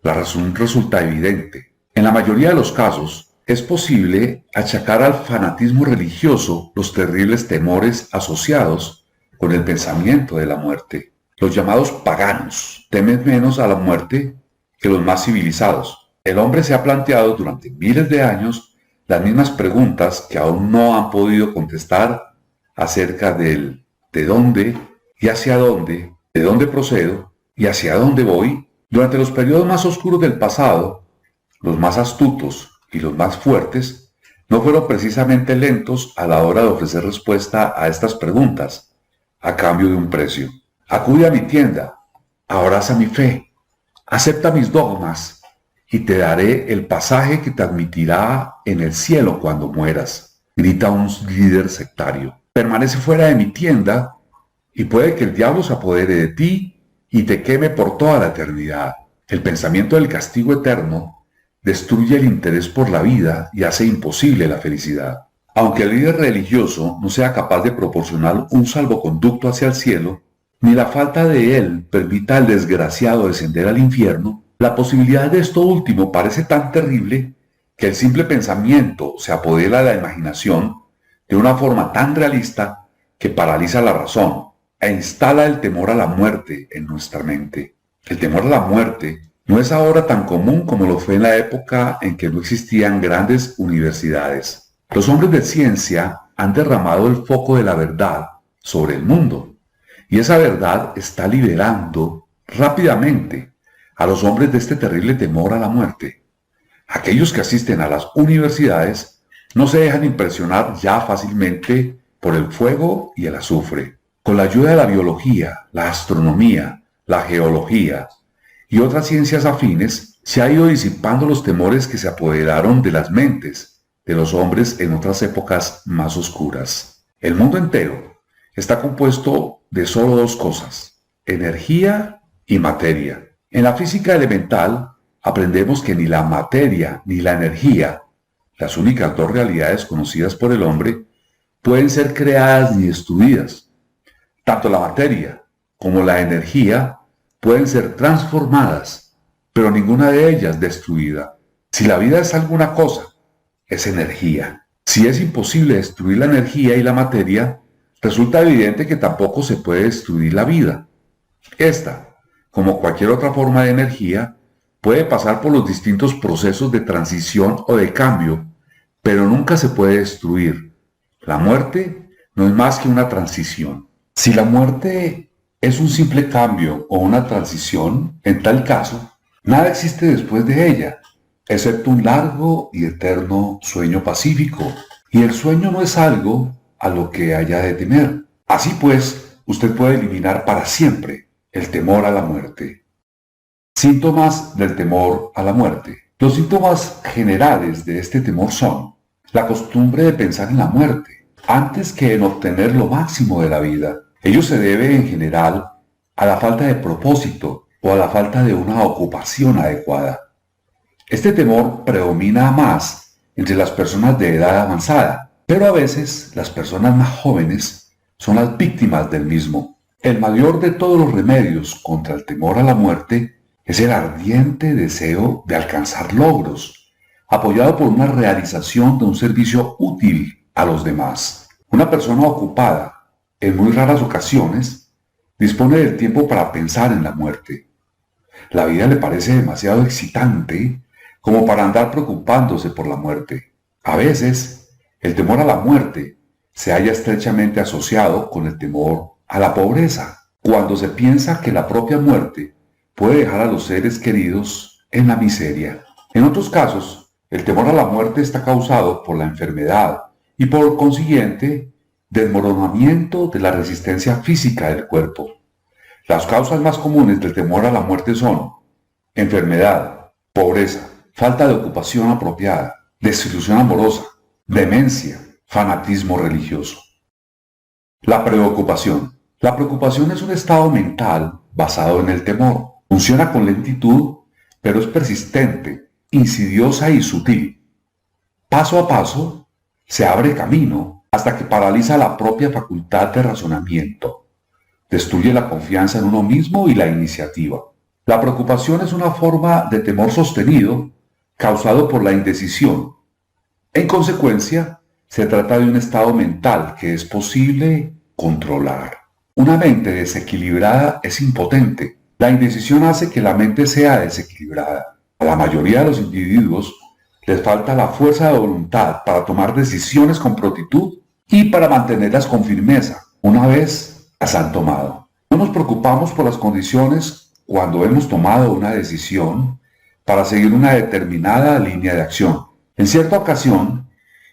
La razón resulta evidente. En la mayoría de los casos, es posible achacar al fanatismo religioso los terribles temores asociados con el pensamiento de la muerte. Los llamados paganos temen menos a la muerte que los más civilizados. El hombre se ha planteado durante miles de años las mismas preguntas que aún no han podido contestar acerca del de dónde y hacia dónde, de dónde procedo y hacia dónde voy. Durante los periodos más oscuros del pasado, los más astutos y los más fuertes no fueron precisamente lentos a la hora de ofrecer respuesta a estas preguntas, a cambio de un precio. Acude a mi tienda, abraza mi fe, acepta mis dogmas y te daré el pasaje que te admitirá en el cielo cuando mueras, grita un líder sectario. Permanece fuera de mi tienda y puede que el diablo se apodere de ti y te queme por toda la eternidad. El pensamiento del castigo eterno destruye el interés por la vida y hace imposible la felicidad. Aunque el líder religioso no sea capaz de proporcionar un salvoconducto hacia el cielo, ni la falta de él permita al desgraciado descender al infierno, la posibilidad de esto último parece tan terrible que el simple pensamiento se apodera de la imaginación de una forma tan realista que paraliza la razón e instala el temor a la muerte en nuestra mente. El temor a la muerte no es ahora tan común como lo fue en la época en que no existían grandes universidades. Los hombres de ciencia han derramado el foco de la verdad sobre el mundo, y esa verdad está liberando rápidamente a los hombres de este terrible temor a la muerte. Aquellos que asisten a las universidades no se dejan impresionar ya fácilmente por el fuego y el azufre. Con la ayuda de la biología, la astronomía, la geología y otras ciencias afines, se ha ido disipando los temores que se apoderaron de las mentes de los hombres en otras épocas más oscuras. El mundo entero está compuesto de solo dos cosas: energía y materia. En la física elemental aprendemos que ni la materia ni la energía, las únicas dos realidades conocidas por el hombre, pueden ser creadas ni destruidas. Tanto la materia como la energía pueden ser transformadas, pero ninguna de ellas destruida. Si la vida es alguna cosa, es energía. Si es imposible destruir la energía y la materia, resulta evidente que tampoco se puede destruir la vida. Esta, como cualquier otra forma de energía, puede pasar por los distintos procesos de transición o de cambio, pero nunca se puede destruir. La muerte no es más que una transición. Si la muerte es un simple cambio o una transición, en tal caso, nada existe después de ella, excepto un largo y eterno sueño pacífico. Y el sueño no es algo a lo que haya de temer. Así pues, usted puede eliminar para siempre el temor a la muerte. Síntomas del temor a la muerte. Los síntomas generales de este temor son la costumbre de pensar en la muerte antes que en obtener lo máximo de la vida. Ello se debe en general a la falta de propósito o a la falta de una ocupación adecuada. Este temor predomina más entre las personas de edad avanzada, pero a veces las personas más jóvenes son las víctimas del mismo. El mayor de todos los remedios contra el temor a la muerte es el ardiente deseo de alcanzar logros, apoyado por una realización de un servicio útil a los demás. Una persona ocupada, en muy raras ocasiones, dispone del tiempo para pensar en la muerte. La vida le parece demasiado excitante como para andar preocupándose por la muerte. A veces, el temor a la muerte se halla estrechamente asociado con el temor a la pobreza, cuando se piensa que la propia muerte puede dejar a los seres queridos en la miseria. En otros casos, el temor a la muerte está causado por la enfermedad y por consiguiente desmoronamiento de la resistencia física del cuerpo. Las causas más comunes del temor a la muerte son enfermedad, pobreza, falta de ocupación apropiada, desilusión amorosa, demencia, fanatismo religioso. La preocupación. La preocupación es un estado mental basado en el temor. Funciona con lentitud, pero es persistente, insidiosa y sutil. Paso a paso, se abre camino hasta que paraliza la propia facultad de razonamiento. Destruye la confianza en uno mismo y la iniciativa. La preocupación es una forma de temor sostenido causado por la indecisión. En consecuencia, se trata de un estado mental que es posible controlar. Una mente desequilibrada es impotente. La indecisión hace que la mente sea desequilibrada. A la mayoría de los individuos les falta la fuerza de voluntad para tomar decisiones con prontitud y para mantenerlas con firmeza una vez las han tomado. No nos preocupamos por las condiciones cuando hemos tomado una decisión para seguir una determinada línea de acción. En cierta ocasión,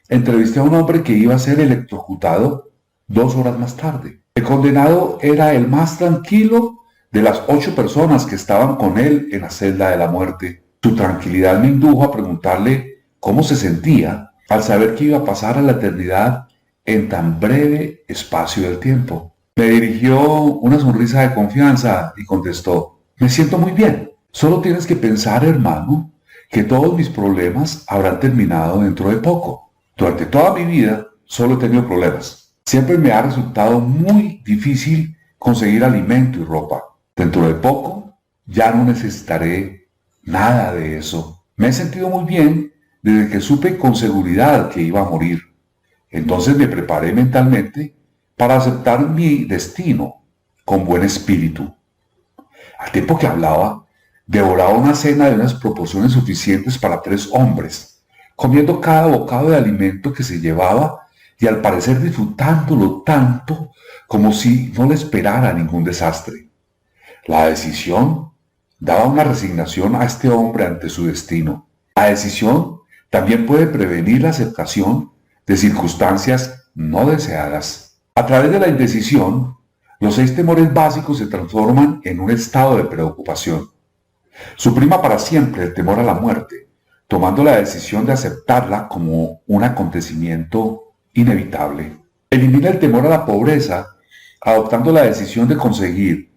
entrevisté a un hombre que iba a ser electrocutado 2 horas más tarde. El condenado era el más tranquilo de las 8 personas que estaban con él en la celda de la muerte. Su tranquilidad me indujo a preguntarle cómo se sentía al saber que iba a pasar a la eternidad en tan breve espacio del tiempo. Me dirigió una sonrisa de confianza y contestó: me siento muy bien. Solo tienes que pensar, hermano, que todos mis problemas habrán terminado dentro de poco. Durante toda mi vida solo he tenido problemas. Siempre me ha resultado muy difícil conseguir alimento y ropa. Dentro de poco ya no necesitaré nada de eso. Me he sentido muy bien desde que supe con seguridad que iba a morir. Entonces me preparé mentalmente para aceptar mi destino con buen espíritu. Al tiempo que hablaba, devoraba una cena de unas proporciones suficientes para 3 hombres, comiendo cada bocado de alimento que se llevaba y al parecer disfrutándolo tanto como si no le esperara ningún desastre. La decisión daba una resignación a este hombre ante su destino. La decisión también puede prevenir la aceptación de circunstancias no deseadas. A través de la indecisión, los 6 temores básicos se transforman en un estado de preocupación. Suprima para siempre el temor a la muerte, tomando la decisión de aceptarla como un acontecimiento inevitable. Elimina el temor a la pobreza, adoptando la decisión de conseguir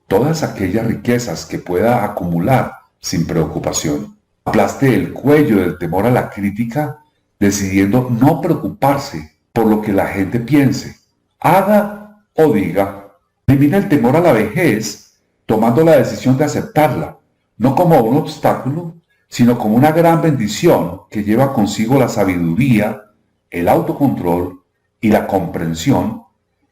todas aquellas riquezas que pueda acumular sin preocupación. Aplaste el cuello del temor a la crítica, decidiendo no preocuparse por lo que la gente piense, haga o diga. Elimina el temor a la vejez, tomando la decisión de aceptarla, no como un obstáculo, sino como una gran bendición que lleva consigo la sabiduría, el autocontrol y la comprensión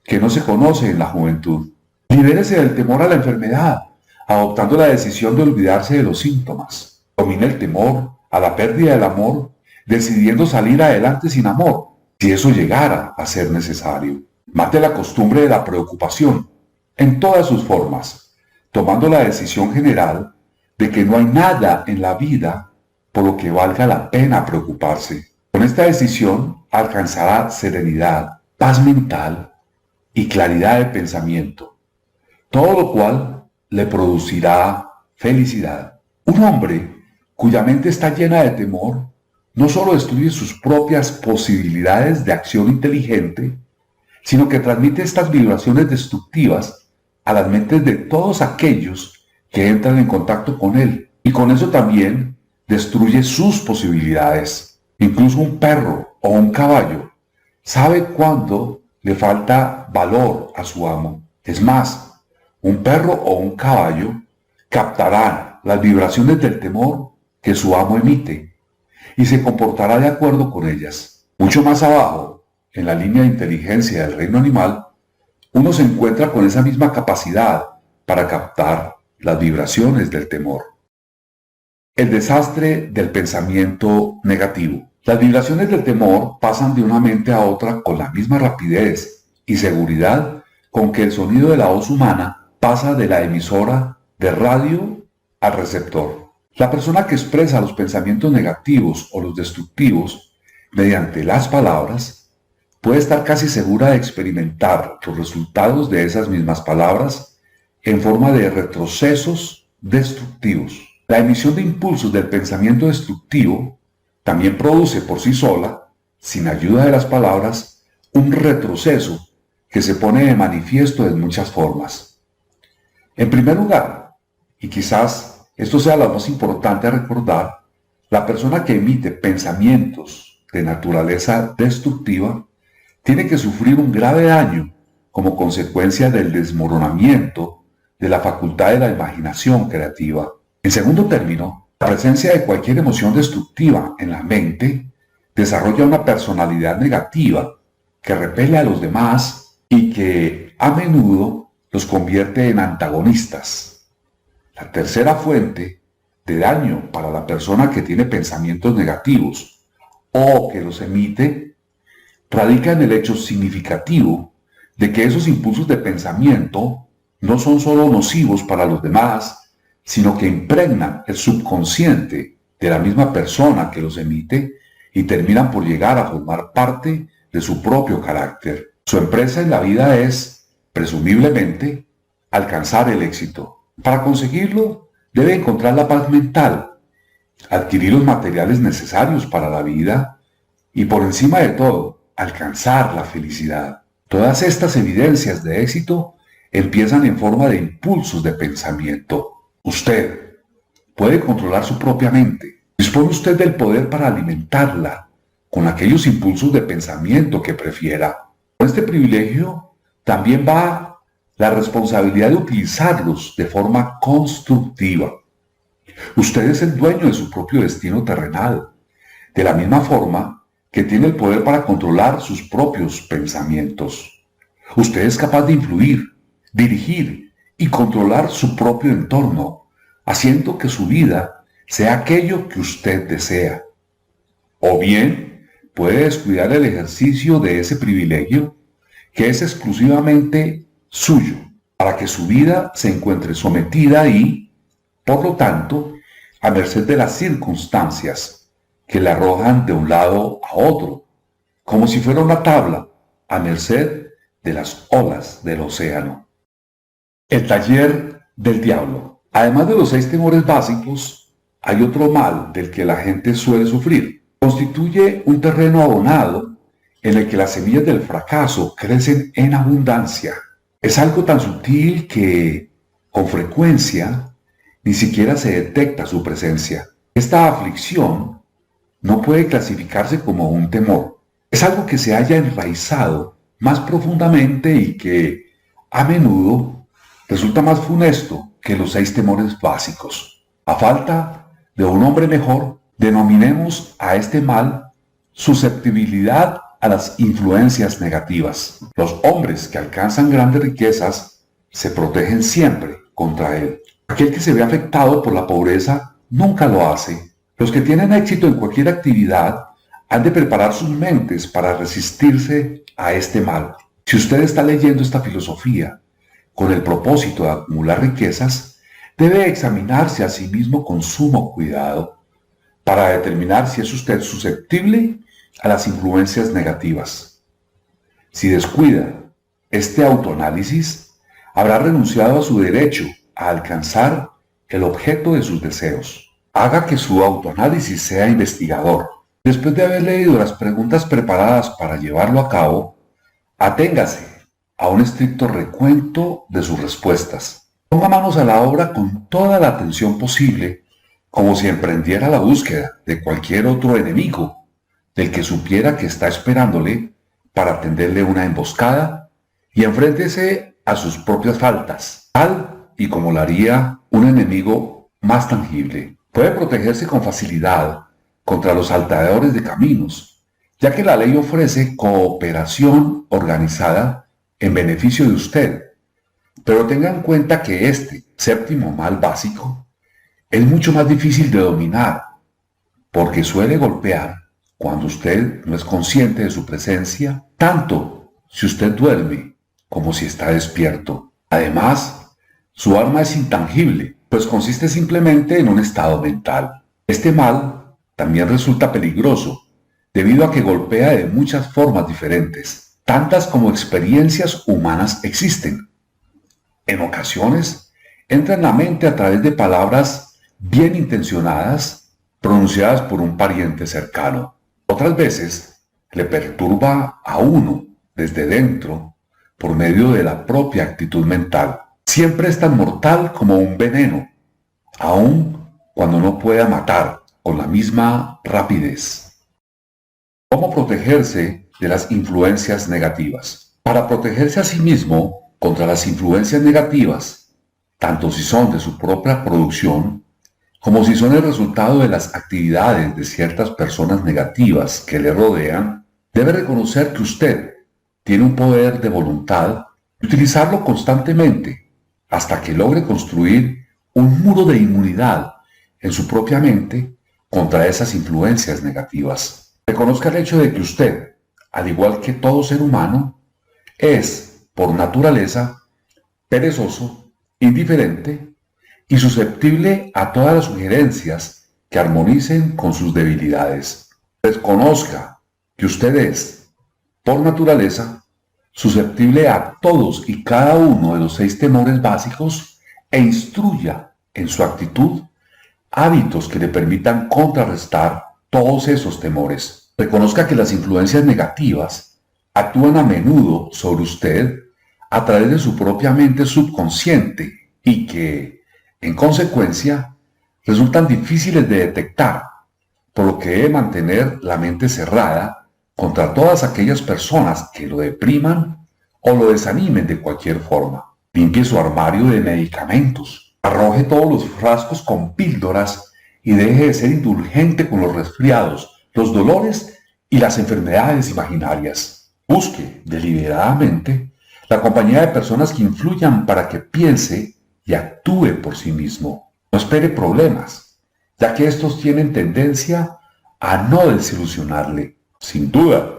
que no se conoce en la juventud. Libérese del temor a la enfermedad, adoptando la decisión de olvidarse de los síntomas. Domina el temor a la pérdida del amor, decidiendo salir adelante sin amor, si eso llegara a ser necesario. Mate la costumbre de la preocupación, en todas sus formas, tomando la decisión general de que no hay nada en la vida por lo que valga la pena preocuparse. Con esta decisión alcanzará serenidad, paz mental y claridad de pensamiento, todo lo cual le producirá felicidad. Un hombre cuya mente está llena de temor no solo destruye sus propias posibilidades de acción inteligente, sino que transmite estas vibraciones destructivas a las mentes de todos aquellos que entran en contacto con él, y con eso también destruye sus posibilidades. Incluso un perro o un caballo sabe cuándo le falta valor a su amo. Es más, un perro o un caballo captarán las vibraciones del temor que su amo emite y se comportará de acuerdo con ellas. Mucho más abajo, en la línea de inteligencia del reino animal, uno se encuentra con esa misma capacidad para captar las vibraciones del temor. El desastre del pensamiento negativo. Las vibraciones del temor pasan de una mente a otra con la misma rapidez y seguridad con que el sonido de la voz humana pasa de la emisora de radio al receptor. La persona que expresa los pensamientos negativos o los destructivos mediante las palabras puede estar casi segura de experimentar los resultados de esas mismas palabras en forma de retrocesos destructivos. La emisión de impulsos del pensamiento destructivo también produce por sí sola, sin ayuda de las palabras, un retroceso que se pone de manifiesto en muchas formas. En primer lugar, y quizás esto sea lo más importante a recordar, la persona que emite pensamientos de naturaleza destructiva tiene que sufrir un grave daño como consecuencia del desmoronamiento de la facultad de la imaginación creativa. En segundo término, la presencia de cualquier emoción destructiva en la mente desarrolla una personalidad negativa que repele a los demás y que a menudo los convierte en antagonistas. La tercera fuente de daño para la persona que tiene pensamientos negativos o que los emite radica en el hecho significativo de que esos impulsos de pensamiento no son solo nocivos para los demás, sino que impregnan el subconsciente de la misma persona que los emite y terminan por llegar a formar parte de su propio carácter. Su empresa en la vida es, presumiblemente, alcanzar el éxito. Para conseguirlo, debe encontrar la paz mental, adquirir los materiales necesarios para la vida y, por encima de todo, alcanzar la felicidad. Todas estas evidencias de éxito empiezan en forma de impulsos de pensamiento. Usted puede controlar su propia mente. Dispone usted del poder para alimentarla con aquellos impulsos de pensamiento que prefiera. Con este privilegio también va la responsabilidad de utilizarlos de forma constructiva. Usted es el dueño de su propio destino terrenal, de la misma forma que tiene el poder para controlar sus propios pensamientos. Usted es capaz de influir, dirigir y controlar su propio entorno, haciendo que su vida sea aquello que usted desea. O bien, puede descuidar el ejercicio de ese privilegio que es exclusivamente suyo, para que su vida se encuentre sometida y, por lo tanto, a merced de las circunstancias que le arrojan de un lado a otro, como si fuera una tabla a merced de las olas del océano. El taller del diablo. Además de los 6 temores básicos, hay otro mal del que la gente suele sufrir. Constituye un terreno abonado en el que las semillas del fracaso crecen en abundancia. Es algo tan sutil que, con frecuencia, ni siquiera se detecta su presencia. Esta aflicción no puede clasificarse como un temor. Es algo que se haya enraizado más profundamente y que, a menudo, resulta más funesto que los 6 temores básicos. A falta de un nombre mejor, denominemos a este mal susceptibilidad a las influencias negativas. Los hombres que alcanzan grandes riquezas se protegen siempre contra él. Aquel que se ve afectado por la pobreza nunca lo hace. Los que tienen éxito en cualquier actividad han de preparar sus mentes para resistirse a este mal. Si usted está leyendo esta filosofía con el propósito de acumular riquezas, debe examinarse a sí mismo con sumo cuidado para determinar si es usted susceptible a las influencias negativas. Si descuida este autoanálisis, habrá renunciado a su derecho a alcanzar el objeto de sus deseos. Haga que su autoanálisis sea investigador. Después de haber leído las preguntas preparadas para llevarlo a cabo, aténgase a un estricto recuento de sus respuestas. Ponga manos a la obra con toda la atención posible, como si emprendiera la búsqueda de cualquier otro enemigo del que supiera que está esperándole para tenderle una emboscada, y enfréntese a sus propias faltas, tal y como lo haría un enemigo más tangible. Puede protegerse con facilidad contra los salteadores de caminos, ya que la ley ofrece cooperación organizada en beneficio de usted. Pero tenga en cuenta que este 7º mal básico es mucho más difícil de dominar, porque suele golpear cuando usted no es consciente de su presencia, tanto si usted duerme como si está despierto. Además, su arma es intangible, pues consiste simplemente en un estado mental. Este mal también resulta peligroso, debido a que golpea de muchas formas diferentes, tantas como experiencias humanas existen. En ocasiones, entra en la mente a través de palabras bien intencionadas, pronunciadas por un pariente cercano. Otras veces, le perturba a uno desde dentro, por medio de la propia actitud mental. Siempre es tan mortal como un veneno, aun cuando no pueda matar con la misma rapidez. ¿Cómo protegerse de las influencias negativas? Para protegerse a sí mismo contra las influencias negativas, tanto si son de su propia producción, como si son el resultado de las actividades de ciertas personas negativas que le rodean, debe reconocer que usted tiene un poder de voluntad Utilizarlo constantemente hasta que logre construir un muro de inmunidad en su propia mente contra esas influencias negativas. Reconozca el hecho de que usted, al igual que todo ser humano, es, por naturaleza, perezoso, indiferente y susceptible a todas las sugerencias que armonicen con sus debilidades. Reconozca que usted es, por naturaleza, susceptible a todos y cada uno de los 6 temores básicos e instruya en su actitud hábitos que le permitan contrarrestar todos esos temores. Reconozca que las influencias negativas actúan a menudo sobre usted a través de su propia mente subconsciente y que, en consecuencia, resultan difíciles de detectar, por lo que debe mantener la mente cerrada contra todas aquellas personas que lo depriman o lo desanimen de cualquier forma. Limpie su armario de medicamentos, arroje todos los frascos con píldoras y deje de ser indulgente con los resfriados, los dolores y las enfermedades imaginarias. Busque deliberadamente la compañía de personas que influyan para que piense y actúe por sí mismo. No espere problemas, ya que estos tienen tendencia a no desilusionarle. Sin duda,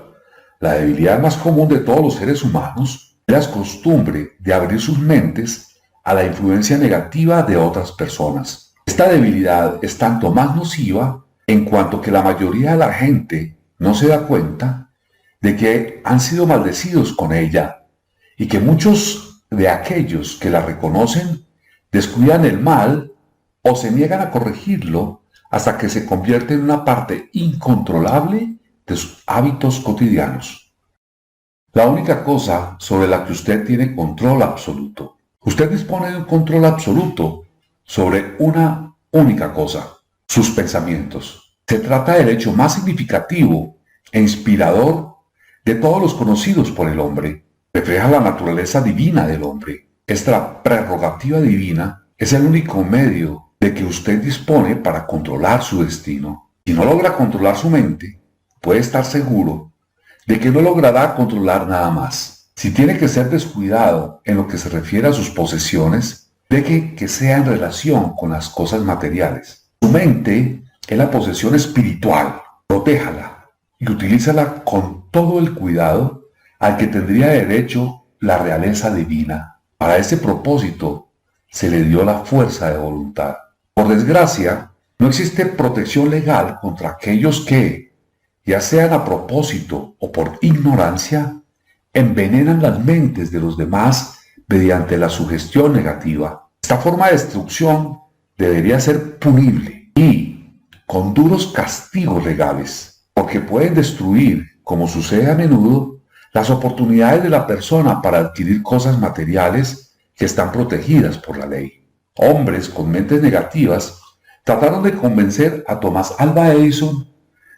la debilidad más común de todos los seres humanos es la costumbre de abrir sus mentes a la influencia negativa de otras personas. Esta debilidad es tanto más nociva en cuanto que la mayoría de la gente no se da cuenta de que han sido maldecidos con ella y que muchos de aquellos que la reconocen descuidan el mal o se niegan a corregirlo hasta que se convierte en una parte incontrolable de sus hábitos cotidianos. La única cosa sobre la que usted tiene control absoluto. Usted dispone de un control absoluto sobre una única cosa, sus pensamientos. Se trata del hecho más significativo e inspirador de todos los conocidos por el hombre. Refleja la naturaleza divina del hombre. Esta prerrogativa divina es el único medio de que usted dispone para controlar su destino. Si no logra controlar su mente, puede estar seguro de que no logrará controlar nada más. Si tiene que ser descuidado en lo que se refiere a sus posesiones, deje que sea en relación con las cosas materiales. Su mente es la posesión espiritual. Protéjala y utilízala con todo el cuidado al que tendría derecho la realeza divina. Para ese propósito se le dio la fuerza de voluntad. Por desgracia, no existe protección legal contra aquellos que, ya sean a propósito o por ignorancia, envenenan las mentes de los demás mediante la sugestión negativa. Esta forma de destrucción debería ser punible y con duros castigos legales, porque pueden destruir, como sucede a menudo, las oportunidades de la persona para adquirir cosas materiales que están protegidas por la ley. Hombres con mentes negativas trataron de convencer a Thomas Alva Edison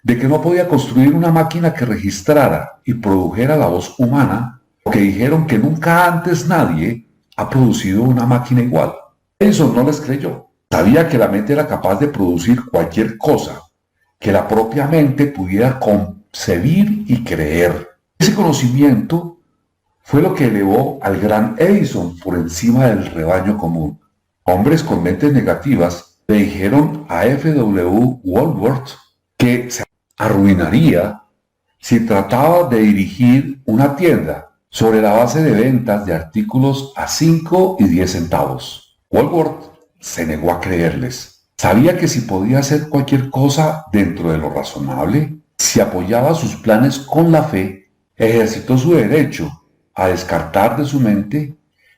de que no podía construir una máquina que registrara y produjera la voz humana, porque dijeron que nunca antes nadie ha producido una máquina igual. Edison no les creyó. Sabía que la mente era capaz de producir cualquier cosa que la propia mente pudiera concebir y creer. Ese conocimiento fue lo que elevó al gran Edison por encima del rebaño común. Hombres con mentes negativas le dijeron a F.W. Woolworth que se arruinaría si trataba de dirigir una tienda sobre la base de ventas de artículos a 5 y 10 centavos. Woolworth se negó a creerles. Sabía que si podía hacer cualquier cosa dentro de lo razonable, si apoyaba sus planes con la fe, ejercitó su derecho a descartar de su mente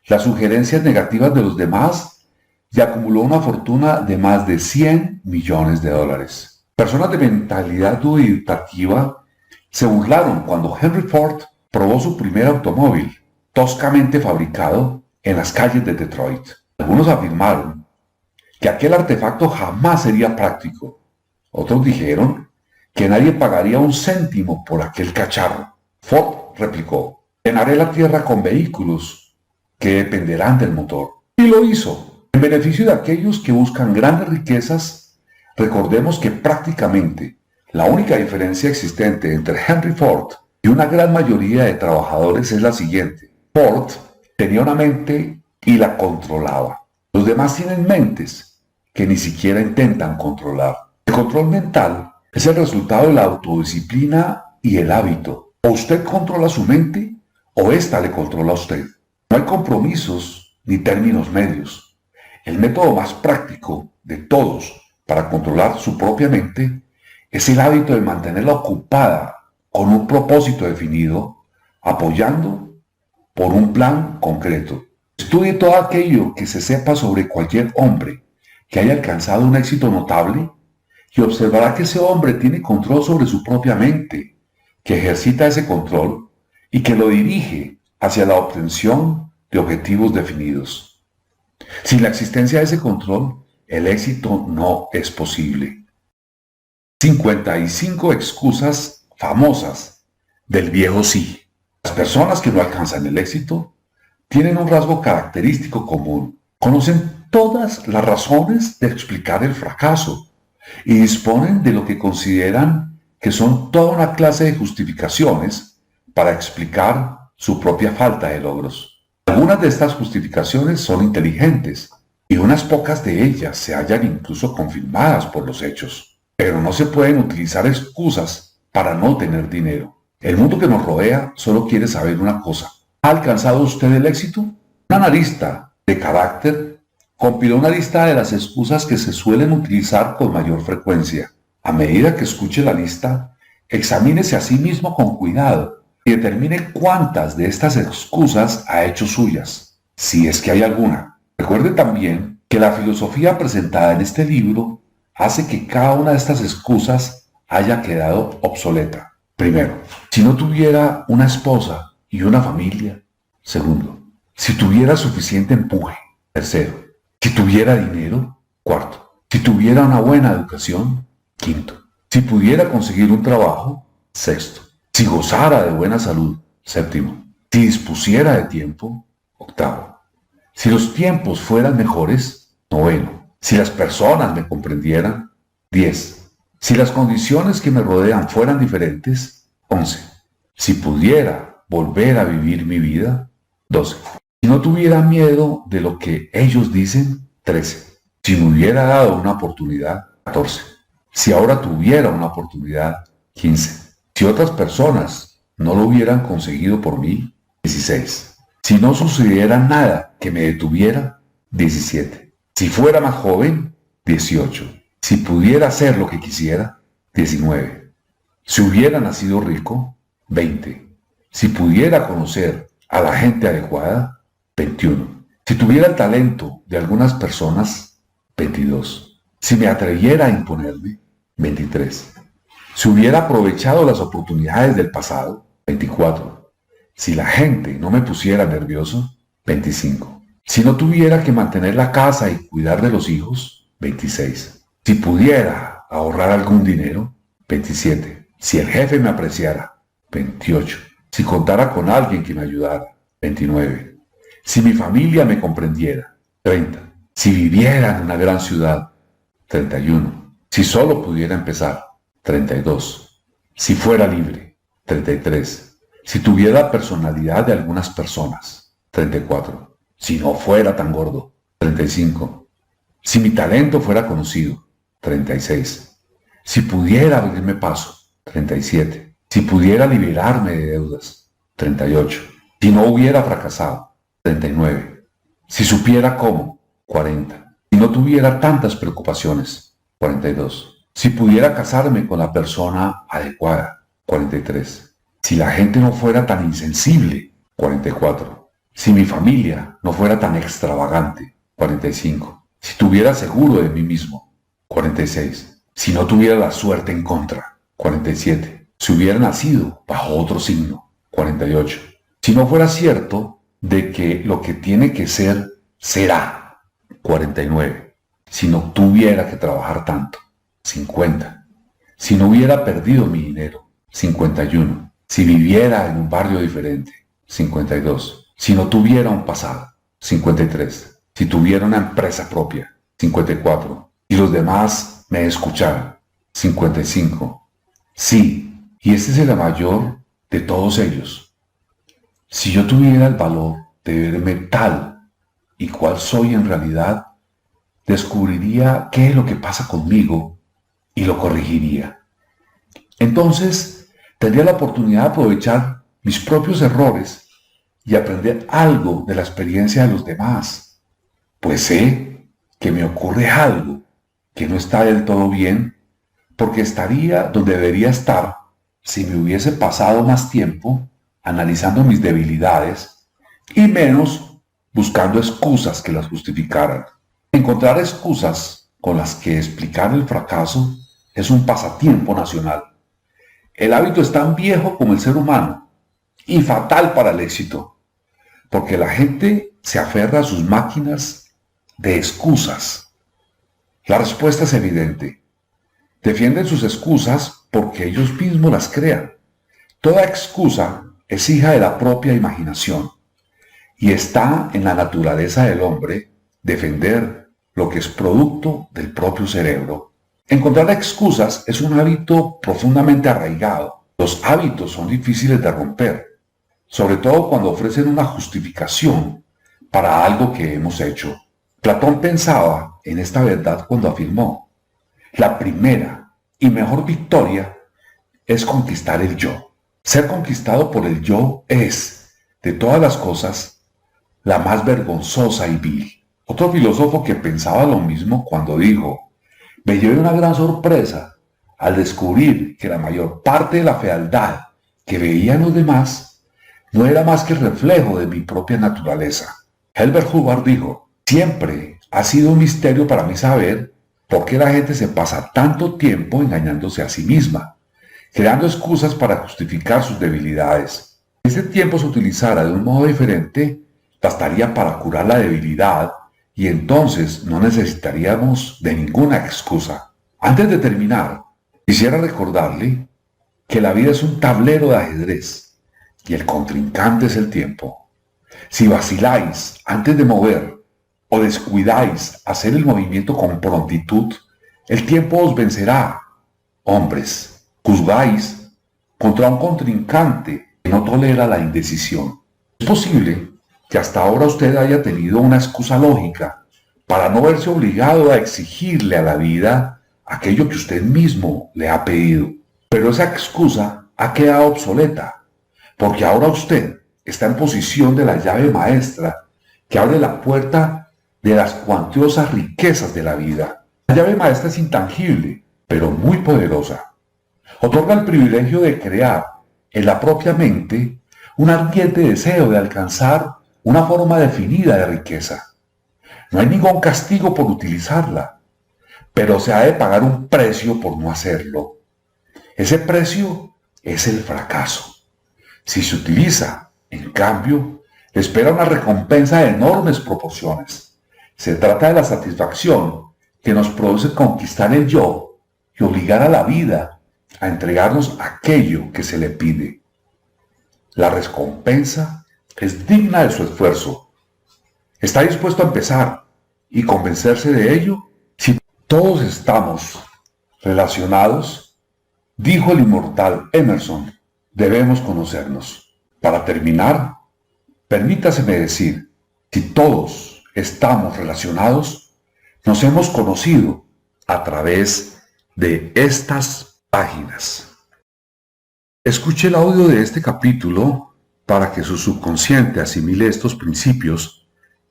las sugerencias negativas de los demás y acumuló una fortuna de más de $100 millones. Personas de mentalidad dubitativa se burlaron cuando Henry Ford probó su primer automóvil, toscamente fabricado en las calles de Detroit. Algunos afirmaron que aquel artefacto jamás sería práctico. Otros dijeron que nadie pagaría un céntimo por aquel cacharro. Ford replicó: llenaré la tierra con vehículos que dependerán del motor. Y lo hizo. En beneficio de aquellos que buscan grandes riquezas, recordemos que prácticamente la única diferencia existente entre Henry Ford y una gran mayoría de trabajadores es la siguiente. Ford Tenía una mente y la controlaba. Los demás tienen mentes que ni siquiera intentan controlar. El control mental es el resultado de la autodisciplina y el hábito. O usted controla su mente o ésta le controla a usted. No hay compromisos ni términos medios. El método más práctico de todos para controlar su propia mente es el hábito de mantenerla ocupada con un propósito definido, apoyando por un plan concreto. Estudie todo aquello que se sepa sobre cualquier hombre que haya alcanzado un éxito notable y observará que ese hombre tiene control sobre su propia mente, que ejercita ese control y que lo dirige hacia la obtención de objetivos definidos. Sin la existencia de ese control, el éxito no es posible. 55 excusas famosas del viejo sí. Las personas que no alcanzan el éxito tienen un rasgo característico común. Conocen todas las razones de explicar el fracaso y disponen de lo que consideran que son toda una clase de justificaciones para explicar su propia falta de logros. Algunas de estas justificaciones son inteligentes y unas pocas de ellas se hallan incluso confirmadas por los hechos. Pero no se pueden utilizar excusas para no tener dinero. El mundo que nos rodea solo quiere saber una cosa. ¿Ha alcanzado usted el éxito? Un analista de carácter compiló una lista de las excusas que se suelen utilizar con mayor frecuencia. A medida que escuche la lista, examínese a sí mismo con cuidado y determine cuántas de estas excusas ha hecho suyas, si es que hay alguna. Recuerde también que la filosofía presentada en este libro hace que cada una de estas excusas haya quedado obsoleta. Primero, si no tuviera una esposa y una familia. Segundo, si tuviera suficiente empuje. Tercero, si tuviera dinero. Cuarto, si tuviera una buena educación. Quinto, si pudiera conseguir un trabajo. Sexto, si gozara de buena salud. Séptimo, si dispusiera de tiempo. Octavo, si los tiempos fueran mejores. Noveno, si las personas me comprendieran. 10. Si las condiciones que me rodean fueran diferentes. 11. Si pudiera volver a vivir mi vida. 12. Si no tuviera miedo de lo que ellos dicen. 13. Si me hubiera dado una oportunidad. 14. Si ahora tuviera una oportunidad. 15. Si otras personas no lo hubieran conseguido por mí. 16. Si no sucediera nada que me detuviera. 17. Si fuera más joven. 18. Si pudiera hacer lo que quisiera. 19. Si hubiera nacido rico. 20. Si pudiera conocer a la gente adecuada. 21. Si tuviera el talento de algunas personas. 22. Si me atreviera a imponerme. 23. Si hubiera aprovechado las oportunidades del pasado. 24. Si la gente no me pusiera nervioso. 25. Si no tuviera que mantener la casa y cuidar de los hijos. 26. Si pudiera ahorrar algún dinero. 27. Si el jefe me apreciara. 28. Si contara con alguien que me ayudara. 29. Si mi familia me comprendiera. 30. Si viviera en una gran ciudad. 31. Si solo pudiera empezar. 32. Si fuera libre. 33. Si tuviera la personalidad de algunas personas. 34. Si no fuera tan gordo. 35. Si mi talento fuera conocido. 36. Si pudiera abrirme paso. 37. Si pudiera liberarme de deudas. 38. Si no hubiera fracasado. 39. Si supiera cómo. 40. Si no tuviera tantas preocupaciones. 42. Si pudiera casarme con la persona adecuada. 43. Si la gente no fuera tan insensible. 44. Si mi familia no fuera tan extravagante. 45. Si tuviera seguro de mí mismo. 46. Si no tuviera la suerte en contra. 47. Si hubiera nacido bajo otro signo. 48. Si no fuera cierto de que lo que tiene que ser, será. 49. Si no tuviera que trabajar tanto. 50. Si no hubiera perdido mi dinero. 51. Si viviera en un barrio diferente. 52. Si no tuviera un pasado. 53. Si tuviera una empresa propia. 54. Si los demás me escucharan. 55. Sí, y este es el mayor de todos ellos. Si yo tuviera el valor de verme tal y cual soy en realidad, descubriría qué es lo que pasa conmigo y lo corregiría. Entonces, tendría la oportunidad de aprovechar mis propios errores y aprender algo de la experiencia de los demás, pues sé que me ocurre algo que no está del todo bien, porque estaría donde debería estar si me hubiese pasado más tiempo analizando mis debilidades y menos buscando excusas que las justificaran. Encontrar excusas con las que explicar el fracaso es un pasatiempo nacional. El hábito es tan viejo como el ser humano y fatal para el éxito, porque la gente se aferra a sus máquinas de excusas. La respuesta es evidente. Defienden sus excusas porque ellos mismos las crean. Toda excusa es hija de la propia imaginación y está en la naturaleza del hombre defender lo que es producto del propio cerebro. Encontrar excusas es un hábito profundamente arraigado. Los hábitos son difíciles de romper, sobre todo cuando ofrecen una justificación para algo que hemos hecho. Platón pensaba en esta verdad cuando afirmó: la primera y mejor victoria es conquistar el yo. Ser conquistado por el yo es, de todas las cosas, la más vergonzosa y vil. Otro filósofo que pensaba lo mismo cuando dijo: me llevé una gran sorpresa al descubrir que la mayor parte de la fealdad que veía en los demás no era más que el reflejo de mi propia naturaleza. Herbert Hubbard dijo: siempre ha sido un misterio para mí saber por qué la gente se pasa tanto tiempo engañándose a sí misma, creando excusas para justificar sus debilidades. Si ese tiempo se utilizara de un modo diferente, bastaría para curar la debilidad y entonces no necesitaríamos de ninguna excusa. Antes de terminar, quisiera recordarle que la vida es un tablero de ajedrez y el contrincante es el tiempo. Si vaciláis antes de mover o descuidáis hacer el movimiento con prontitud, el tiempo os vencerá. Hombres, juzgáis contra un contrincante que no tolera la indecisión. Es posible que hasta ahora usted haya tenido una excusa lógica para no verse obligado a exigirle a la vida aquello que usted mismo le ha pedido. Pero esa excusa ha quedado obsoleta, porque ahora usted está en posición de la llave maestra que abre la puerta de las cuantiosas riquezas de la vida. La llave maestra es intangible, pero muy poderosa. Otorga el privilegio de crear en la propia mente un ardiente deseo de alcanzar una forma definida de riqueza. No hay ningún castigo por utilizarla, pero se ha de pagar un precio por no hacerlo. Ese precio es el fracaso. Si se utiliza, en cambio, espera una recompensa de enormes proporciones. Se trata de la satisfacción que nos produce conquistar el yo y obligar a la vida a entregarnos aquello que se le pide. La recompensa es digna de su esfuerzo. ¿Está dispuesto a empezar y convencerse de ello? Si todos estamos relacionados, dijo el inmortal Emerson, debemos conocernos. Para terminar, permítaseme decir, si todos estamos relacionados, nos hemos conocido a través de estas páginas. Escuche el audio de este capítulo para que su subconsciente asimile estos principios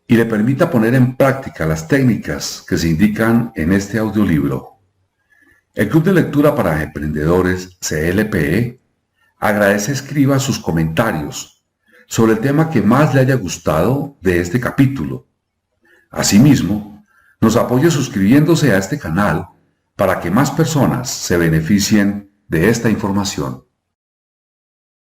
y le permita poner en práctica las técnicas que se indican en este audiolibro. El Club de Lectura para Emprendedores CLPE agradece escriba sus comentarios sobre el tema que más le haya gustado de este capítulo. Asimismo, nos apoye suscribiéndose a este canal para que más personas se beneficien de esta información.